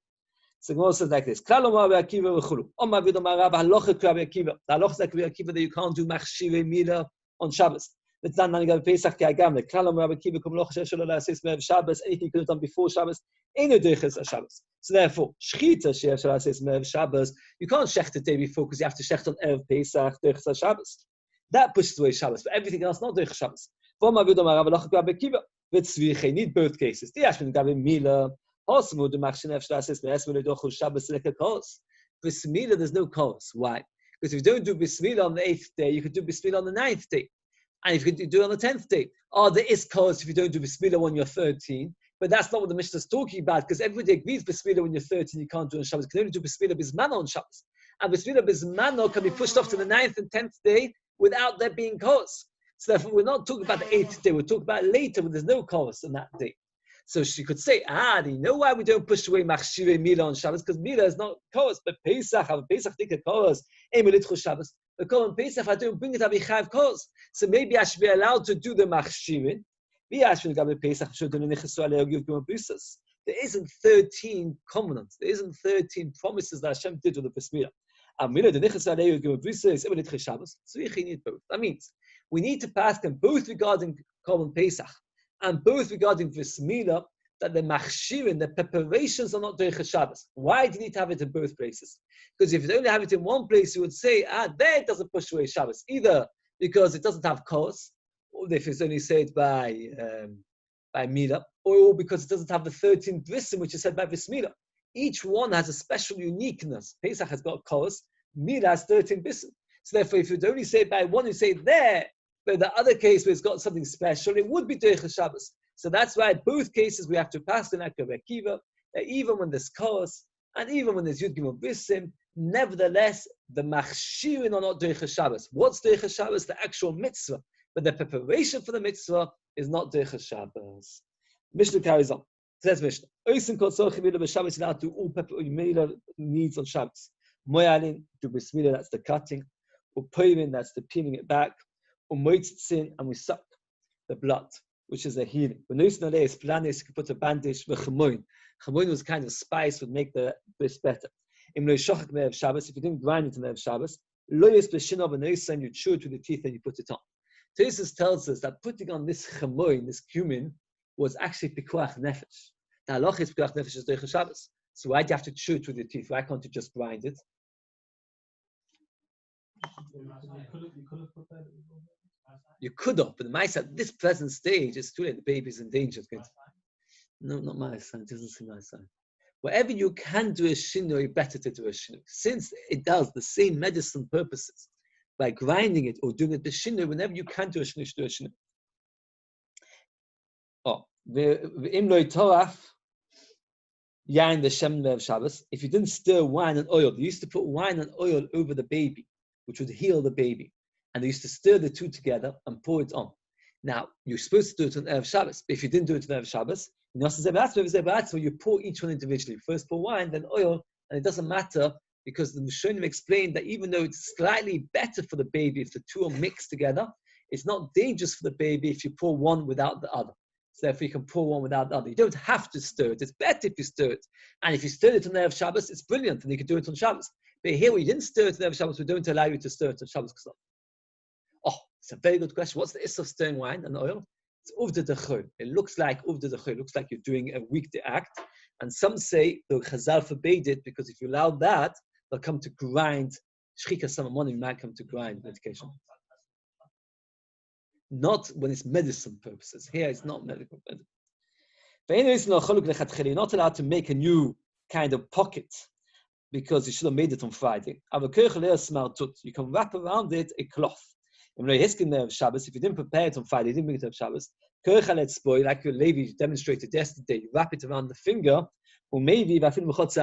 So Gemara says like this: Klal Omar Rabbi Akiva v'chulu. Omar v'domar Rav halacha Rabbi Akiva. The halacha is like Rabbi Akiva that you can't do Machshirei Milah on Shabbos. It's not Nanigav Pesach Kiagam. The Klal Omar Rabbi Akiva kum loch shelo la'asis me'ev Shabbos. Anything you could have done before Shabbos, ain't no deiches Shabbos. So therefore, shechita shelo la'asis me'ev Shabbos. You can't shecht the day before because you have to shecht on erev Pesach deiches Shabbos. That pushes away Shabbos, but everything else not deiches Shabbos. Omar v'domar Rav halacha Rabbi Akiva. V'tzvichei need both cases. The Ashman Gavi Milah. Bris Milah, there's no cause. Why? Because if you don't do Bris Milah on the 8th day, you could do Bris Milah on the 9th day. And if you do it on the 10th day, there is cause if you don't do Bris Milah when you're 13. But that's not what the Mishnah is talking about, because everybody agrees Bris Milah when you're 13, you can't do it on Shabbos. You can only do Bris Milah Bismana on Shabbos. And Bismillah Bismano can be pushed off to the 9th and 10th day without there being cause. So therefore, we're not talking about the 8th day. We're talking about later when there's no cause on that day. So she could say, do you know why we don't push away Machshire Mila on Shabbos? Because Mila is not cause, but Pesach, have a Pesach take a cause. Shabbos. The call on Pesach, I don't bring it, I'll be chayav cause. So maybe I should be allowed to do the Machshirin. There isn't 13 covenants. There isn't 13 promises that Hashem did with the Bris Milah. So we need both. That means we need to pass them both regarding Korban Pesach and both regarding Bris Milah, that the machshirin, the preparations are not doing Shabbos. Why do you need to have it in both places? Because if you only have it in one place, you would say, there it doesn't push away Shabbos. Either because it doesn't have cause, or if it's only said by Milah, or because it doesn't have the 13th brisim, which is said by Bris Milah. Each one has a special uniqueness. Pesach has got cause, Milah has 13 brisim. So therefore, if you only say it by one, you say it there, but the other case where it's got something special, it would be Doich Shabbos. So that's why in both cases we have to pass the Nakar Akiva, that even when there's cause, and even when there's Yud Gimel Brisim, nevertheless, the Machshirin are not Doich Shabbos. What's Doich Shabbos? The actual mitzvah. But the preparation for the mitzvah is not Doich Shabbos. Mishnah carries on. Says Mishnah, Oisim Kol Tzorchim Milah B'Shabbos, you have to all Milah needs on Shabbos. Moyalin, do Bris Milah, that's the cutting. Upoivin, that's the peeling it back. Umoitzitzin, and we suck the blood, which is a healing. When you could put a bandage with chamoin. Chamoin was kind of spice, would make the bris better. If you didn't grind it in the Shabbos, and you chew it with the teeth and you put it on. Tesis tells us that putting on this chamoin, this cumin, was actually pikuach nefesh. The halach is pikuach nefesh is doich Shabbos. So why do you have to chew it with your teeth? Why can't you just grind it? You could have, but the mice at this present stage, it's too late. The baby's in danger. No, not my son. It doesn't seem my son. Wherever you can do a shinoi, better to do a shinoi. Since it does the same medicine purposes, by grinding it or doing it the shinoi, whenever you can do a shinoi, do a shinoi. The imloi toraf, yain the shem of Shabbos. If you didn't stir wine and oil, they used to put wine and oil over the baby, which would heal the baby. And they used to stir the two together and pour it on. Now, you're supposed to do it on Erev Shabbos. But if you didn't do it on Erev Shabbos, you pour each one individually. First pour wine, then oil, and it doesn't matter because the Rishonim explained that even though it's slightly better for the baby if the two are mixed together, it's not dangerous for the baby if you pour one without the other. So therefore you can pour one without the other. You don't have to stir it. It's better if you stir it. And if you stir it on Erev Shabbos, it's brilliant, and you can do it on Shabbos. But here, where you didn't stir it on Erev Shabbos, we don't allow you to stir it on Shabbos. It's a very good question. What's the issue of stirring wine and oil? It's uvda dechol. It looks like uvda dechol. It looks like you're doing a weekday act. And some say the Chazal forbade it because if you allow that, they'll come to grind. Shchika some morning might come to grind medication. Not when it's medicine purposes. Here it's not medical purposes. You're not allowed to make a new kind of pocket because you should have made it on Friday. You can wrap around it a cloth. Shabbos, if you didn't prepare it on Friday, you didn't bring it on Shabbos, like your Levi demonstrated yesterday, you wrap it around the finger, or maybe because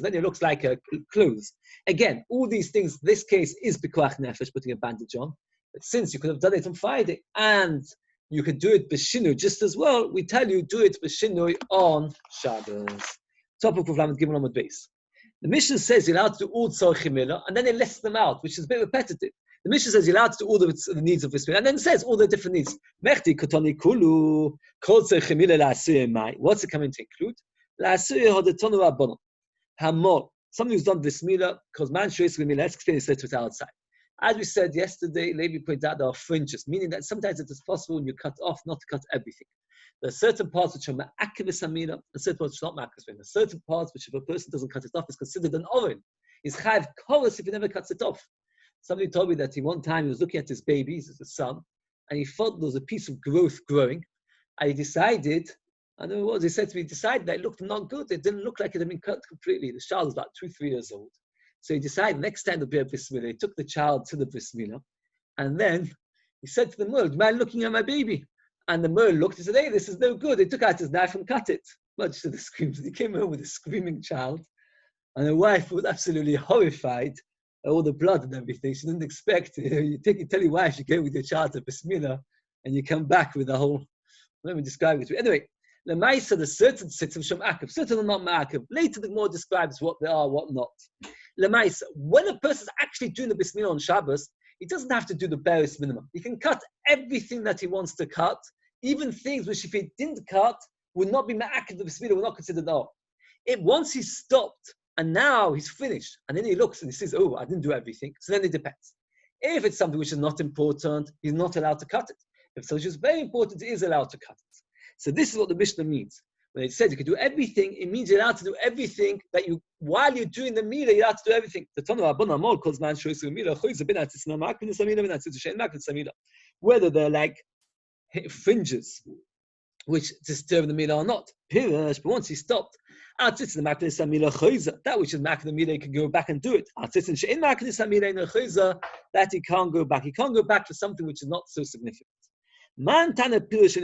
then it looks like a clothes. Again, all these things, this case is b'koach nefesh, putting a bandage on, but since you could have done it on Friday, and you could do it b'shinui just as well, we tell you, do it b'shinui on Shabbos. Top of Lamed Gimel Amud Beis. The Mishnah says you're allowed to do all tzorchim milah, and then it lists them out, which is a bit repetitive. The Mishnah says you're allowed to do all the needs of this, and then it says all the different needs. Mechti kotoni kulu kol tzorchim milah la'asuyeh mai. What's it coming to include? La'asuyeh hodetonu rabbanon. Hamor. Somebody who's done this milah, because man shoyes milah. Let's explain this little bit outside. As we said yesterday, Levi pointed out there are fringes, meaning that sometimes it is possible when you cut off not to cut everything. There are certain parts which are ma'akivis hamila, and certain parts which are not ma'akivis. There are certain parts which, if a person doesn't cut it off, is considered an oven. He's chayav koros if he never cuts it off. Somebody told me that one time he was looking at his baby, his son, and he felt there was a piece of growth growing, and he decided, I don't know what it was, he said to me, he decided that it looked not good. It didn't look like it had been cut completely. The child was about 2-3 years old. So he decided next time there'll be a bris milah. He took the child to the bris milah, and then he said to the mur, "Man, looking at my baby." And the mur looked and said, "Hey, this is no good." He took out his knife and cut it. Much to the screams. He came home with a screaming child. And the wife was absolutely horrified at all the blood and everything. She didn't expect it. You tell your wife you go with your child to Bismillah and you come back with the whole, let me describe it to you. Anyway, Lemaisa, the certain six of Shem Akav, certain are not Ma'akav. Later the Gemara describes what they are, what not. Lemaisa, when a person is actually doing the Bismillah on Shabbos, he doesn't have to do the barest minimum. He can cut everything that he wants to cut, even things which if he didn't cut, would not be Ma'akav the Bismillah, would not considered all. Once he's stopped, and now he's finished, and then he looks and he says, oh, I didn't do everything. So then it depends. If it's something which is not important, he's not allowed to cut it. If something which is very important, he is allowed to cut it. So this is what the Mishnah means. When it says you can do everything, it means you're allowed to do everything that you, while you're doing the Milah, you're allowed to do everything. The Tana Rabbana Amol calls man shows the Milah, whether they're like fringes, which disturb the Milah or not. But once he stopped, that which is Makna the Milah, he can go back and do it. That he can't go back. He can't go back to something which is not so significant. Man Tana Pirish.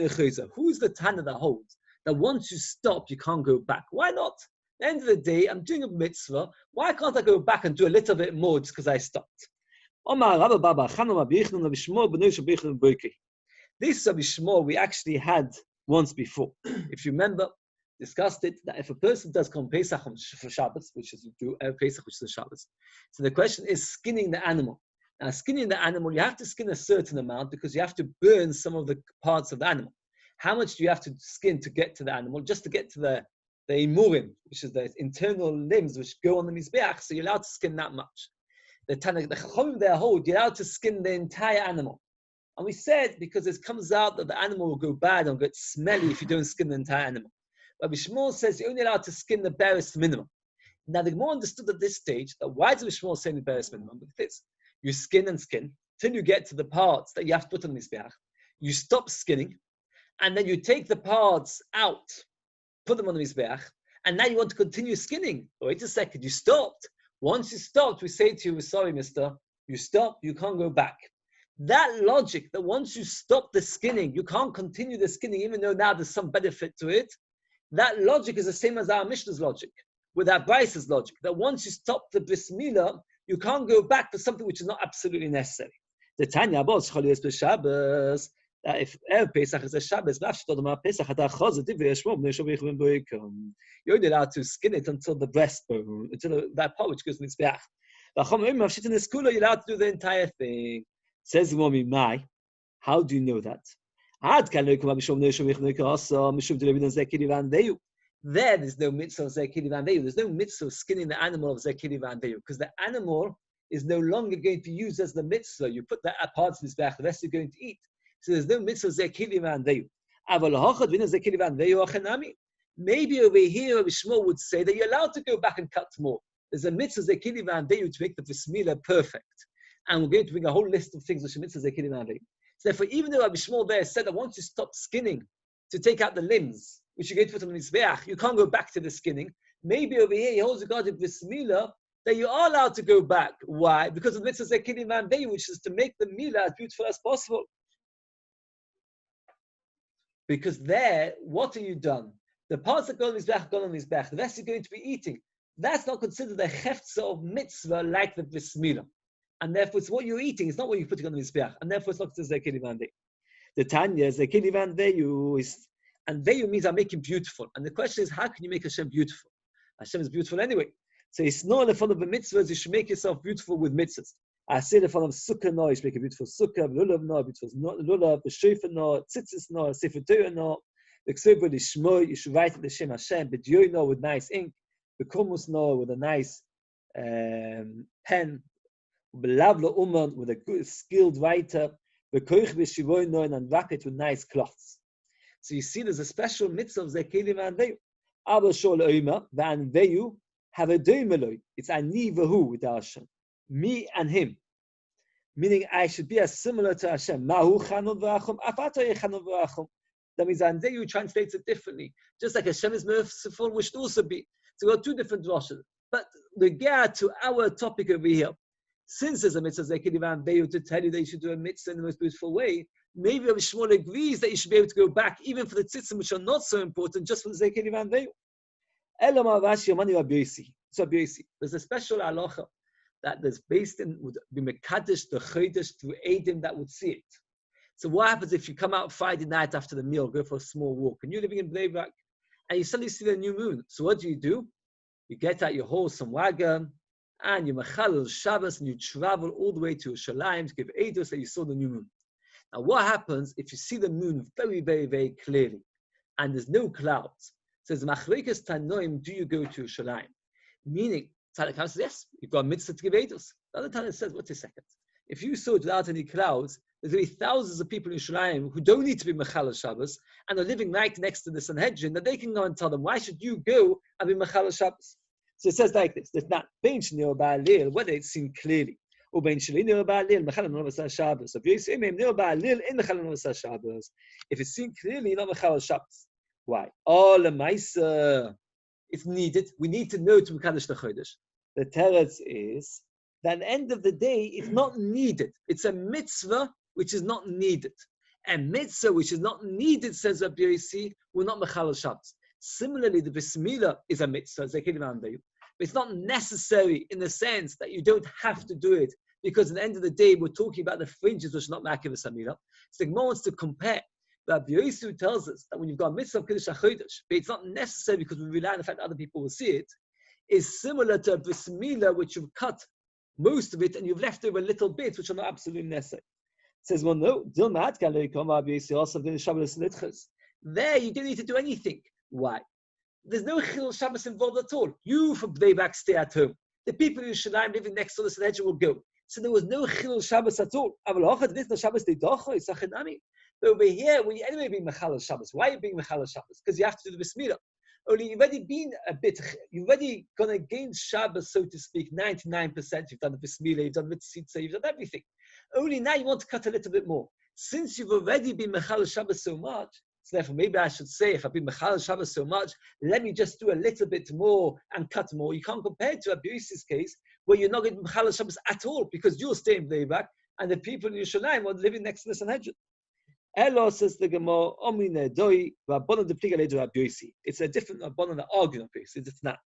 Who's the Tana that holds that once you stop, you can't go back? Why not? At the end of the day, I'm doing a mitzvah. Why can't I go back and do a little bit more just because I stopped? This Abishmor we actually had once before. If you remember, discussed it, that if a person does Korban Pesach for Shabbos, which is do Pesach, which is Shabbos, so the question is skinning the animal. Now, skinning the animal, you have to skin a certain amount because you have to burn some of the parts of the animal. How much do you have to skin to get to the animal? Just to get to the imurim, which is the internal limbs which go on the mizbeach, so you're allowed to skin that much. The Chachamim there hold, you're allowed to skin the entire animal. And we said, because it comes out that the animal will go bad and get smelly if you don't skin the entire animal. But Bishmor says you're only allowed to skin the barest minimum. Now, the Gemara understood at this stage that why does Bishmor say the barest minimum? Because you skin and skin till you get to the parts that you have to put on the mizbeach. You stop skinning, and then you take the parts out, put them on the mizbeach, and now you want to continue skinning. Wait a second, you stopped. Once you stopped, we say to you, sorry, mister, you stopped, you can't go back. That logic, that once you stop the skinning, you can't continue the skinning, even though now there's some benefit to it, that logic is the same as our Mishnah's logic, with our Bryce's logic, that once you stop the Bismillah, you can't go back to something which is not absolutely necessary. The Tanya Bos Cholios Shabbos, that if Pesach is a Shabbos, you're only allowed to skin it until the breastbone, until that part which goes in its back. You're allowed to do the entire thing. Says Yomi, my, how do you know that? There's no mitzvah of Zekili Vandeyu. There's no mitzvah of skinning the animal of Zekili Vandeyu, because the animal is no longer going to be used as the mitzvah. You put that apart in his back, the rest you're going to eat. So there's no mitzvah of Zekili Vandeyu. Maybe over here, Rabbi Shmuel would say that you're allowed to go back and cut more. There's a mitzvah Zekili Vandeyu to make the Bismillah perfect. And we're going to bring a whole list of things which are mitzvah Zekili Vandeyu. So therefore, even though Rabbi Shmuel there said that once you stop skinning to take out the limbs, which you're going to put on the mizbeach, you can't go back to the skinning. Maybe over here he holds regarding Bismillah that you are allowed to go back. Why? Because of the mitzvah Zekili Vandeyu, which is to make the milah as beautiful as possible. Because there, what have you done? The parts that go on the mizbeach, the rest you're going to be eating. That's not considered a hefza of mitzvah like the Bismillah. And therefore, it's what you're eating. It's not what you're putting on the mizbeach. And therefore, it's not considered Zekili Vandeyu. The Tanya, Zekili Vandeyu is, and Veyu means I make him beautiful. And the question is, how can you make Hashem beautiful? Hashem is beautiful anyway. So it's not in the front of the mitzvahs, you should make yourself beautiful with mitzvahs. I say in the front of sukkah no, you should make a beautiful sukkah, lulav no, beautiful lulav, the shofar no, tzitzis no, sefer Torah no, the ksubah, the shmoy, you should write the Shem Hashem, the dioy no with nice ink, the kumus no with a nice pen, the lavla uman with a good skilled writer, the koich v'shivoy no, and wrap it with nice cloths. So you see, there's a special mitzvah of Zekili Vandeyu. Abba Shol Oima, Vandeyu, have a doimeloi. It's ani v'hu with Hashem. Me and him. Meaning I should be as similar to Hashem. Mahu chanov v'achum, afato yechanov v'achum. That means Vandeyu translates it differently. Just like Hashem is merciful, we should also be. So we've got two different drashas. But regard to our topic over here, since there's a mitzvah Zekili Vandeyu to tell you that you should do a mitzvah in the most beautiful way, maybe Rabbi Shmuel agrees that you should be able to go back even for the tzitzim which are not so important, just for the Zekili Vandeyu. So there's a special halacha that there's based in would be mekadesh the chodesh through Eidim that would see it. So what happens if you come out Friday night after the meal, go for a small walk, and you're living in Bnei Brak, and you suddenly see the new moon? So what do? You get out your horse and wagon, and you mechalel Shabbos, and you travel all the way to Yerushalayim to give eidos that you saw the new moon. Now, what happens if you see the moon very, very, very clearly, and there's no clouds? It says, Machlekes Tanoim, do you go to Yerushalayim? Meaning, Tanakh says, yes, you've got a mitzvah to give eidos. The other Tanakh says, wait a second. If you saw it without any clouds, there's going to be thousands of people in Yerushalayim who don't need to be mechalel Shabbos and are living right next to the Sanhedrin, that they can go and tell them, why should you go and be mechalel Shabbos? So it says like this, there's not whether it's seen clearly. If it's seen clearly, not mechalel Shabbos. Why? It's needed. We need to know to mekadesh the chodesh. The teretz is that at the end of the day, it's not needed. It's a mitzvah which is not needed. A mitzvah which is not needed, says Rabbi Yossi, will not mechalel Shabbos. Similarly, the Bris Milah is a mitzvah, but it's not necessary in the sense that you don't have to do it, because at the end of the day, we're talking about the fringes which are not ma'akev v'samira. So the Gemara wants to compare. Rabbi Yossi tells us that when you've got a mitzvah of Kiddush HaChodesh, but it's not necessary because we rely on the fact that other people will see it, is similar to a Bris Milah, which you've cut most of it and you've left over a little bit which are not absolutely necessary. It says, well, no, there you don't need to do anything. Why? There's no Chil Shabbos involved at all. You from Bnei Brak stay at home. The people in Yerushalayim living next to the Sanhedrin will go. So there was no Chil Shabbos at all. But over here, when you anyway being Mechalel Shabbos, why are you being Mechalel Shabbos? Because you have to do the Bris Milah. Only you've already been a bit, you've already gone against Shabbos, so to speak, 99%. You've done the Bris Milah, you've done Mitzvah, you've done everything. Only now you want to cut a little bit more. Since you've already been Mechalel Shabbos so much, so therefore maybe I should say, if I've been Mechalel Shabbos so much, let me just do a little bit more and cut more. You can't compare it to Rabbi Yossi's case, where you're not getting Mechalel Shabbos at all, because you're staying Bnei Brak, and the people in Yerushalayim are living next to the Sanhedrin. Elo says the Gemara, Omine doi Rabbanon de pliga ledu Rabbi Yossi. It's a different Rabbanon that argue on this. It's not.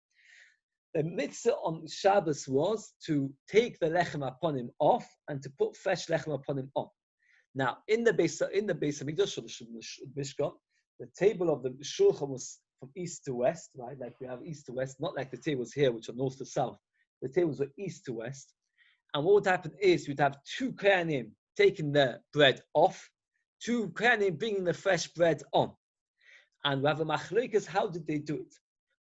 The mitzvah on Shabbos was to take the lechem upon him off and to put fresh lechem upon him on. Now, in the base of Mikdash, Mishkan, the table of the shulchan was from east to west, right? Like we have east to west, not like the tables here, which are north to south. The tables were east to west. And what would happen is you'd have two kohanim taking the bread off, two kohanim bringing the fresh bread on. And we have a machlokes, how did they do it?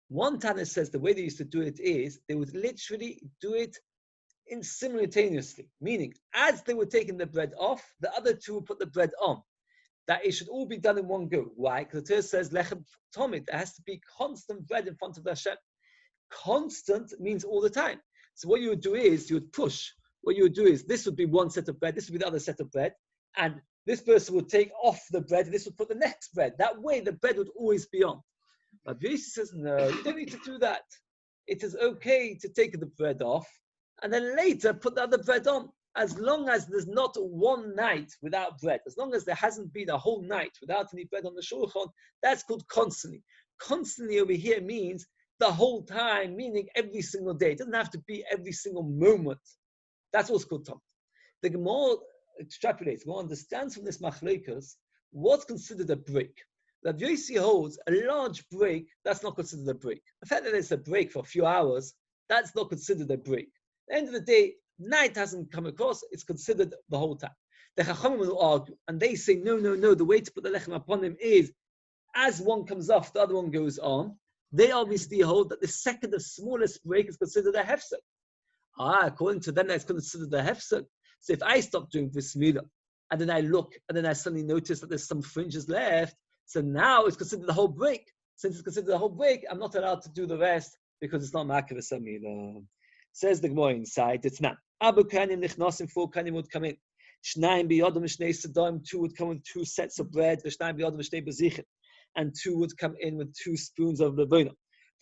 One Tana says the way they used to do it is they would literally do it in simultaneously, meaning as they were taking the bread off, the other two would put the bread on. That it should all be done in one go. Why? Because the Torah says lechem tomid. There has to be constant bread in front of the Hashem. Constant means all the time. So what you would do is you would push. What you would do is this would be one set of bread, this would be the other set of bread, and this person would take off the bread, and this would put the next bread. That way the bread would always be on. But Jesus says, no, you don't need to do that. It is okay to take the bread off and then later put the other bread on. As long as there's not one night without bread, as long as there hasn't been a whole night without any bread on the shulchan, that's called constantly. Constantly over here means the whole time, meaning every single day. It doesn't have to be every single moment. That's what's called tom. The Gemara extrapolates, Gemara understands from this machlokes what's considered a break. Rabbi Yossi holds a large break, that's not considered a break. The fact that it's a break for a few hours, that's not considered a break. At the end of the day, night hasn't come across, it's considered the whole time. The Chachamim will argue, and they say, no, the way to put the lechem upon him is, as one comes off, the other one goes on. They obviously hold that the second, the smallest break is considered a hefsek. According to them, that's considered a hefsek. So if I stop doing Bris Milah, and then I look, and then I suddenly notice that there's some fringes left, so now it's considered the whole break. Since it's considered the whole break, I'm not allowed to do the rest because it's not ma'akev v'samira. Says the Gemara inside, it's not. Abu kanim nichnasim, 4 kanim would come in. Shnayim biyodam v'shnei sedaim, 2 would come with 2 sets of bread. V'shnayim biyodam v'shnei bezichin, and 2 would come in with 2 spoons of levona.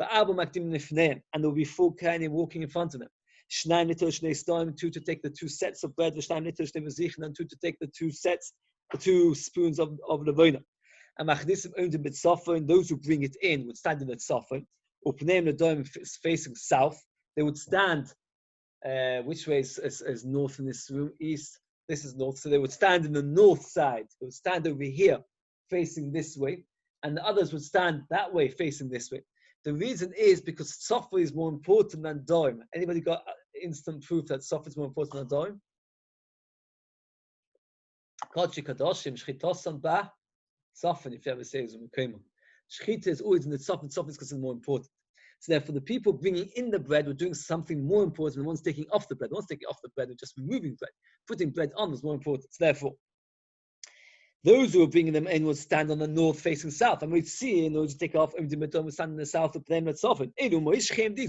V'abu makdim nifneim, and there will be 4 kanim walking in front of them. Shnayim litel shnei sedaim, 2 to take the 2 sets of bread. V'shnayim litel shnei bezichin, and 2 to take the 2 sets, the 2 spoons of levona. And machnisim owned in mitzvah, and those who bring it in would stand in mitzvah. Upneim the dome is facing south. they would stand, which way is north in this room? East. This is north. So they would stand in the north side. They would stand over here, facing this way. And the others would stand that way, facing this way. The reason is because Sofa is more important than Doim. Anybody got instant proof that Sofa is more important than Doim? Kodesh Kadoshim, Shchitosan Ba, Sofa, if you ever say it's Mukema. Shchita is always in the Sofa is considered more important. So therefore, the people bringing in the bread were doing something more important than the ones taking off the bread. The ones taking off the bread were just removing bread. Putting bread on was more important. So therefore, those who were bringing them in would stand on the north facing south. And we'd see in order to take off, would stand in the south of them. These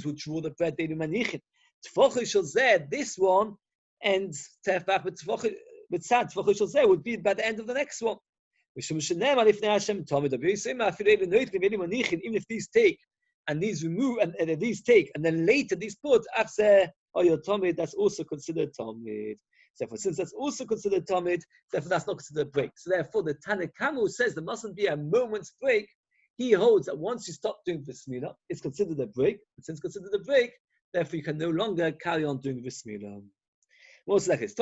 would draw the bread. This one and with sad would be by the end of the next one. Even if these take and these remove and these take and then later these put after your Tomid, that's also considered Tomid. Therefore, since that's also considered Tomid, therefore that's not considered a break. So therefore, the Tanakh who says there mustn't be a moment's break, he holds that once you stop doing Bismillah, it's considered a break. And since it's considered a break, therefore you can no longer carry on doing Bismillah. Most like this.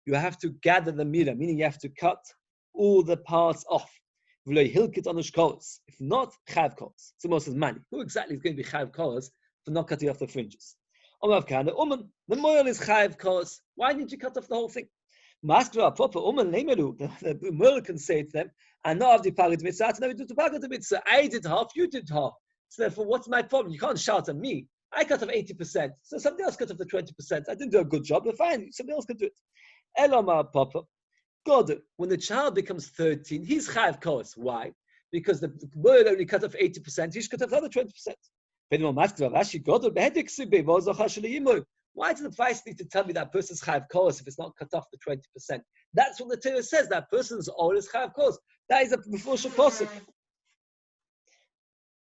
You have to gather the milah, meaning you have to cut all the parts off. If not, chayav koros. So most says money. Who exactly is going to be chayav koros for not cutting off the fringes? The moil is chayav koros. Why didn't you cut off the whole thing? The moil can say to them, "I know of the pagat mitzvah, and we do the pagat mitzvah. I did half, you did half. So therefore, what's my problem? You can't shout at me. I cut off 80%, so somebody else cut off the 20%. I didn't do a good job, but fine, somebody else can do it." Elama Papa. God, when the child becomes 13, he's chayav koros. Why? Because the bird only cut off 80%, he should cut off the other 20%. Why does the vice need to tell me that person's chayav koros if it's not cut off the 20%? That's what the Torah says. That person's always chayav koros. That is a before pasuk.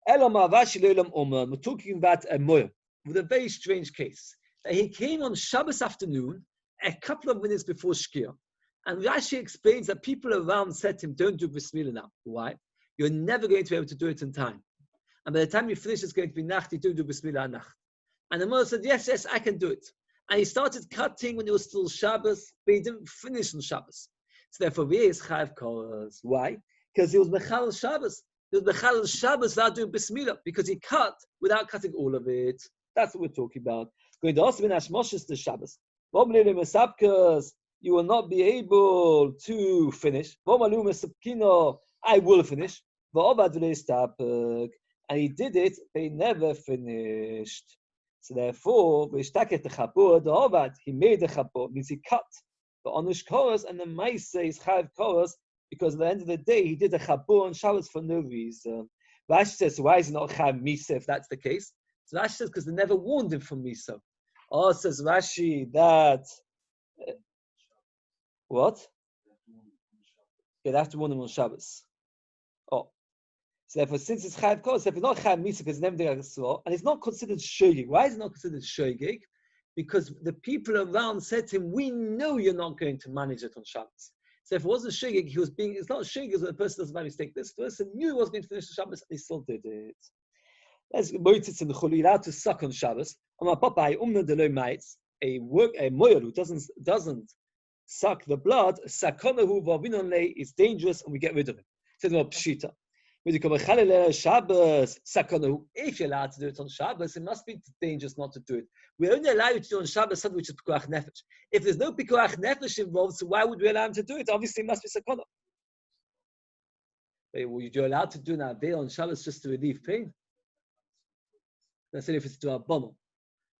We're talking about a moyer with a very strange case. That he came on Shabbos afternoon, a couple of minutes before Shkia. And Rashi explains that people around said to him, "Don't do Bismillah now." Why? You're never going to be able to do it in time. And by the time you finish, it's going to be Nacht. You don't do Bismillah Nacht. And the Mother said, yes, I can do it. And he started cutting when it was still Shabbos, but he didn't finish on Shabbos. So therefore, he is chayav koros. Why? Because he was Mechal Shabbos. He was Mechal Shabbos without doing Bismillah, because he cut without cutting all of it. That's what we're talking about. Going to also be Hashmoshes to Shabbos. You will not be able to finish. I will finish. And he did it, they never finished. So therefore, he made the chapur, means he cut the onush koros, and the maise is chayav koros, because at the end of the day, he did a chapur on Shabbos for no reason. Rashi says, why is it not chayav misa if that's the case? So Rashi says, because they never warned him from misa. Oh, says Rashi that what? Yeah, they have to warn him on Shabbos. Oh. So therefore, since it's chayav koros, if it's not chayav misa, because it's never done a and it's not considered shogig. Why is it not considered shogig? Because the people around said to him, "We know you're not going to manage it on Shabbos." So if it wasn't shogig, he was being. It's not shogig when the person doesn't make a mistake. This person knew he was going to finish the Shabbos, and he still did it. Let's moitz in the chuli, allowed to suck on Shabbos. A moyer who doesn't suck the blood, sakonahu v'avinonle is dangerous, and we get rid of him. Says no pshita. If you're allowed to do it on Shabbos, it must be dangerous not to do it. We only allow you to do it on Shabbos something which is pikuach nefesh. If there's no pikuach nefesh involved, so why would we allow him to do it? Obviously, it must be sakona. You're allowed to do a day on Shabbos just to relieve pain. That's it if it's to a bomb.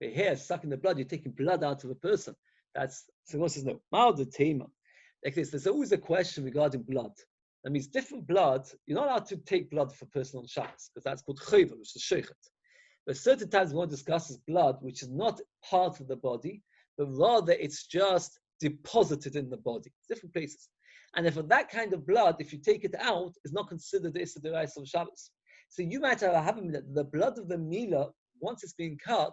But here, sucking the blood, you're taking blood out of a person. That's someone says no. Like this, there's always a question regarding blood. That means different blood. You're not allowed to take blood for person on Shabbos because that's called chayva, which is sheichet. But certain times one discusses blood, which is not part of the body, but rather it's just deposited in the body, different places. And if for that kind of blood, if you take it out, it's not considered the issa d'oraisa of Shabbos. So you might have the blood of the milah, once it's been cut,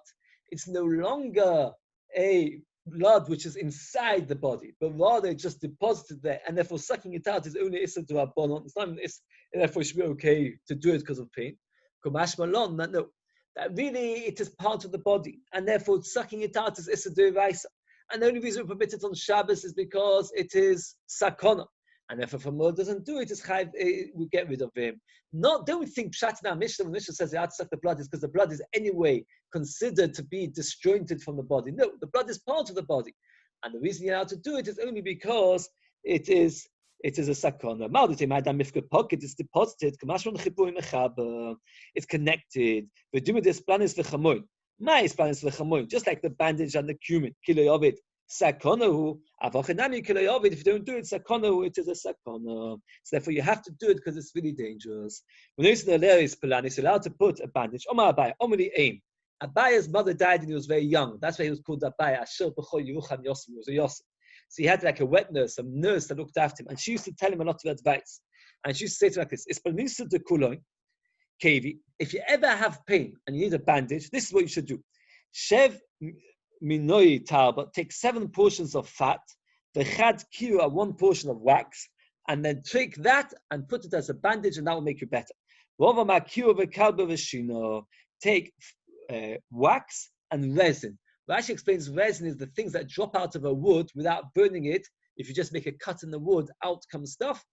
it's no longer a blood which is inside the body, but rather it's just deposited there, and therefore sucking it out is only issa to rabbanon. It's not an issa, and therefore it should be okay to do it because of pain. Kumash malon, no. that really it is part of the body, and therefore sucking it out is Issa D'Oraisa. And the only reason we permit it on Shabbos is because it is sakona. And therefore, if a mother doesn't do it, it's chayv, we get rid of him. Don't think Pshat in our Mishnah, when Mishnah says you have to suck the blood, is because the blood is anyway considered to be disjointed from the body. No, the blood is part of the body. And the reason you're allowed to do it is only because it is a sakona. It's deposited, it's connected. Just like the bandage and the cumin. Sakonahu, if you don't do it, sakonahu, it is a sakona. So therefore you have to do it because it's really dangerous. When he's allowed to put a bandage. Abaya's mother died when he was very young. That's why he was called Abaya. He was a Yosef. So he had like a wet nurse, a nurse that looked after him. And she used to tell him a lot of advice. And she used to say to him like this, if you ever have pain and you need a bandage, this is what you should do. Shev minoi talba, take 7 portions of fat, v'chad kira, 1 portion of wax, and then take that and put it as a bandage, and that will make you better. Take wax and resin. Rashi explains resin is the things that drop out of a wood without burning it. If you just make a cut in the wood, out comes stuff.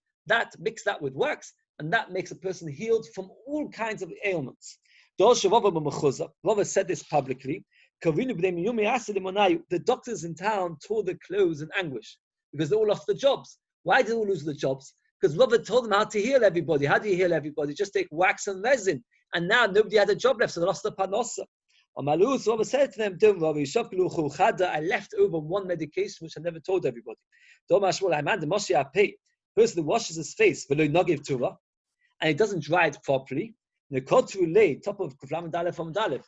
Mix that with wax, and that makes a person healed from all kinds of ailments. Rava said this publicly. The doctors in town tore their clothes in anguish because they all lost their jobs. Why did they all lose their jobs? Because Rava told them how to heal everybody. How do you heal everybody? Just take wax and resin. And now nobody had a job left, so they lost the panosa. Rava said to them, don't worry, I left over 1 medication which I never told everybody. Person who washes his face, and he doesn't dry it properly, top of Kuflam Dalef from Dalef,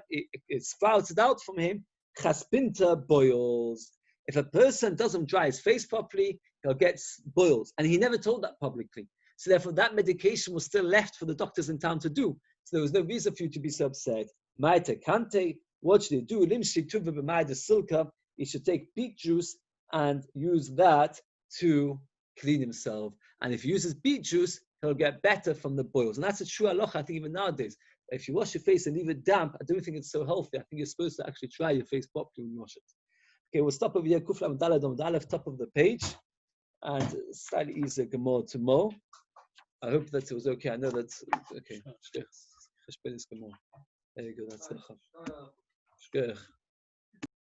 it sprouts out from him, chaspinta boils. If a person doesn't dry his face properly, he'll get boils. And he never told that publicly. So therefore, that medication was still left for the doctors in town to do. So there was no reason for you to be so upset. Maite kante, what should he do? Limshi tuva b'maida silka. He should take beet juice and use that to clean himself. And if he uses beet juice, he'll get better from the boils. And that's a true halacha, I think, even nowadays. If you wash your face and leave it damp, I don't think it's so healthy. I think you're supposed to actually dry your face properly when you wash it. Okay, we'll stop over here. Kufla Dalef, top of the page. And slightly easier Gemara tomorrow. I hope that it was okay. I know that's okay. There you go, that's it.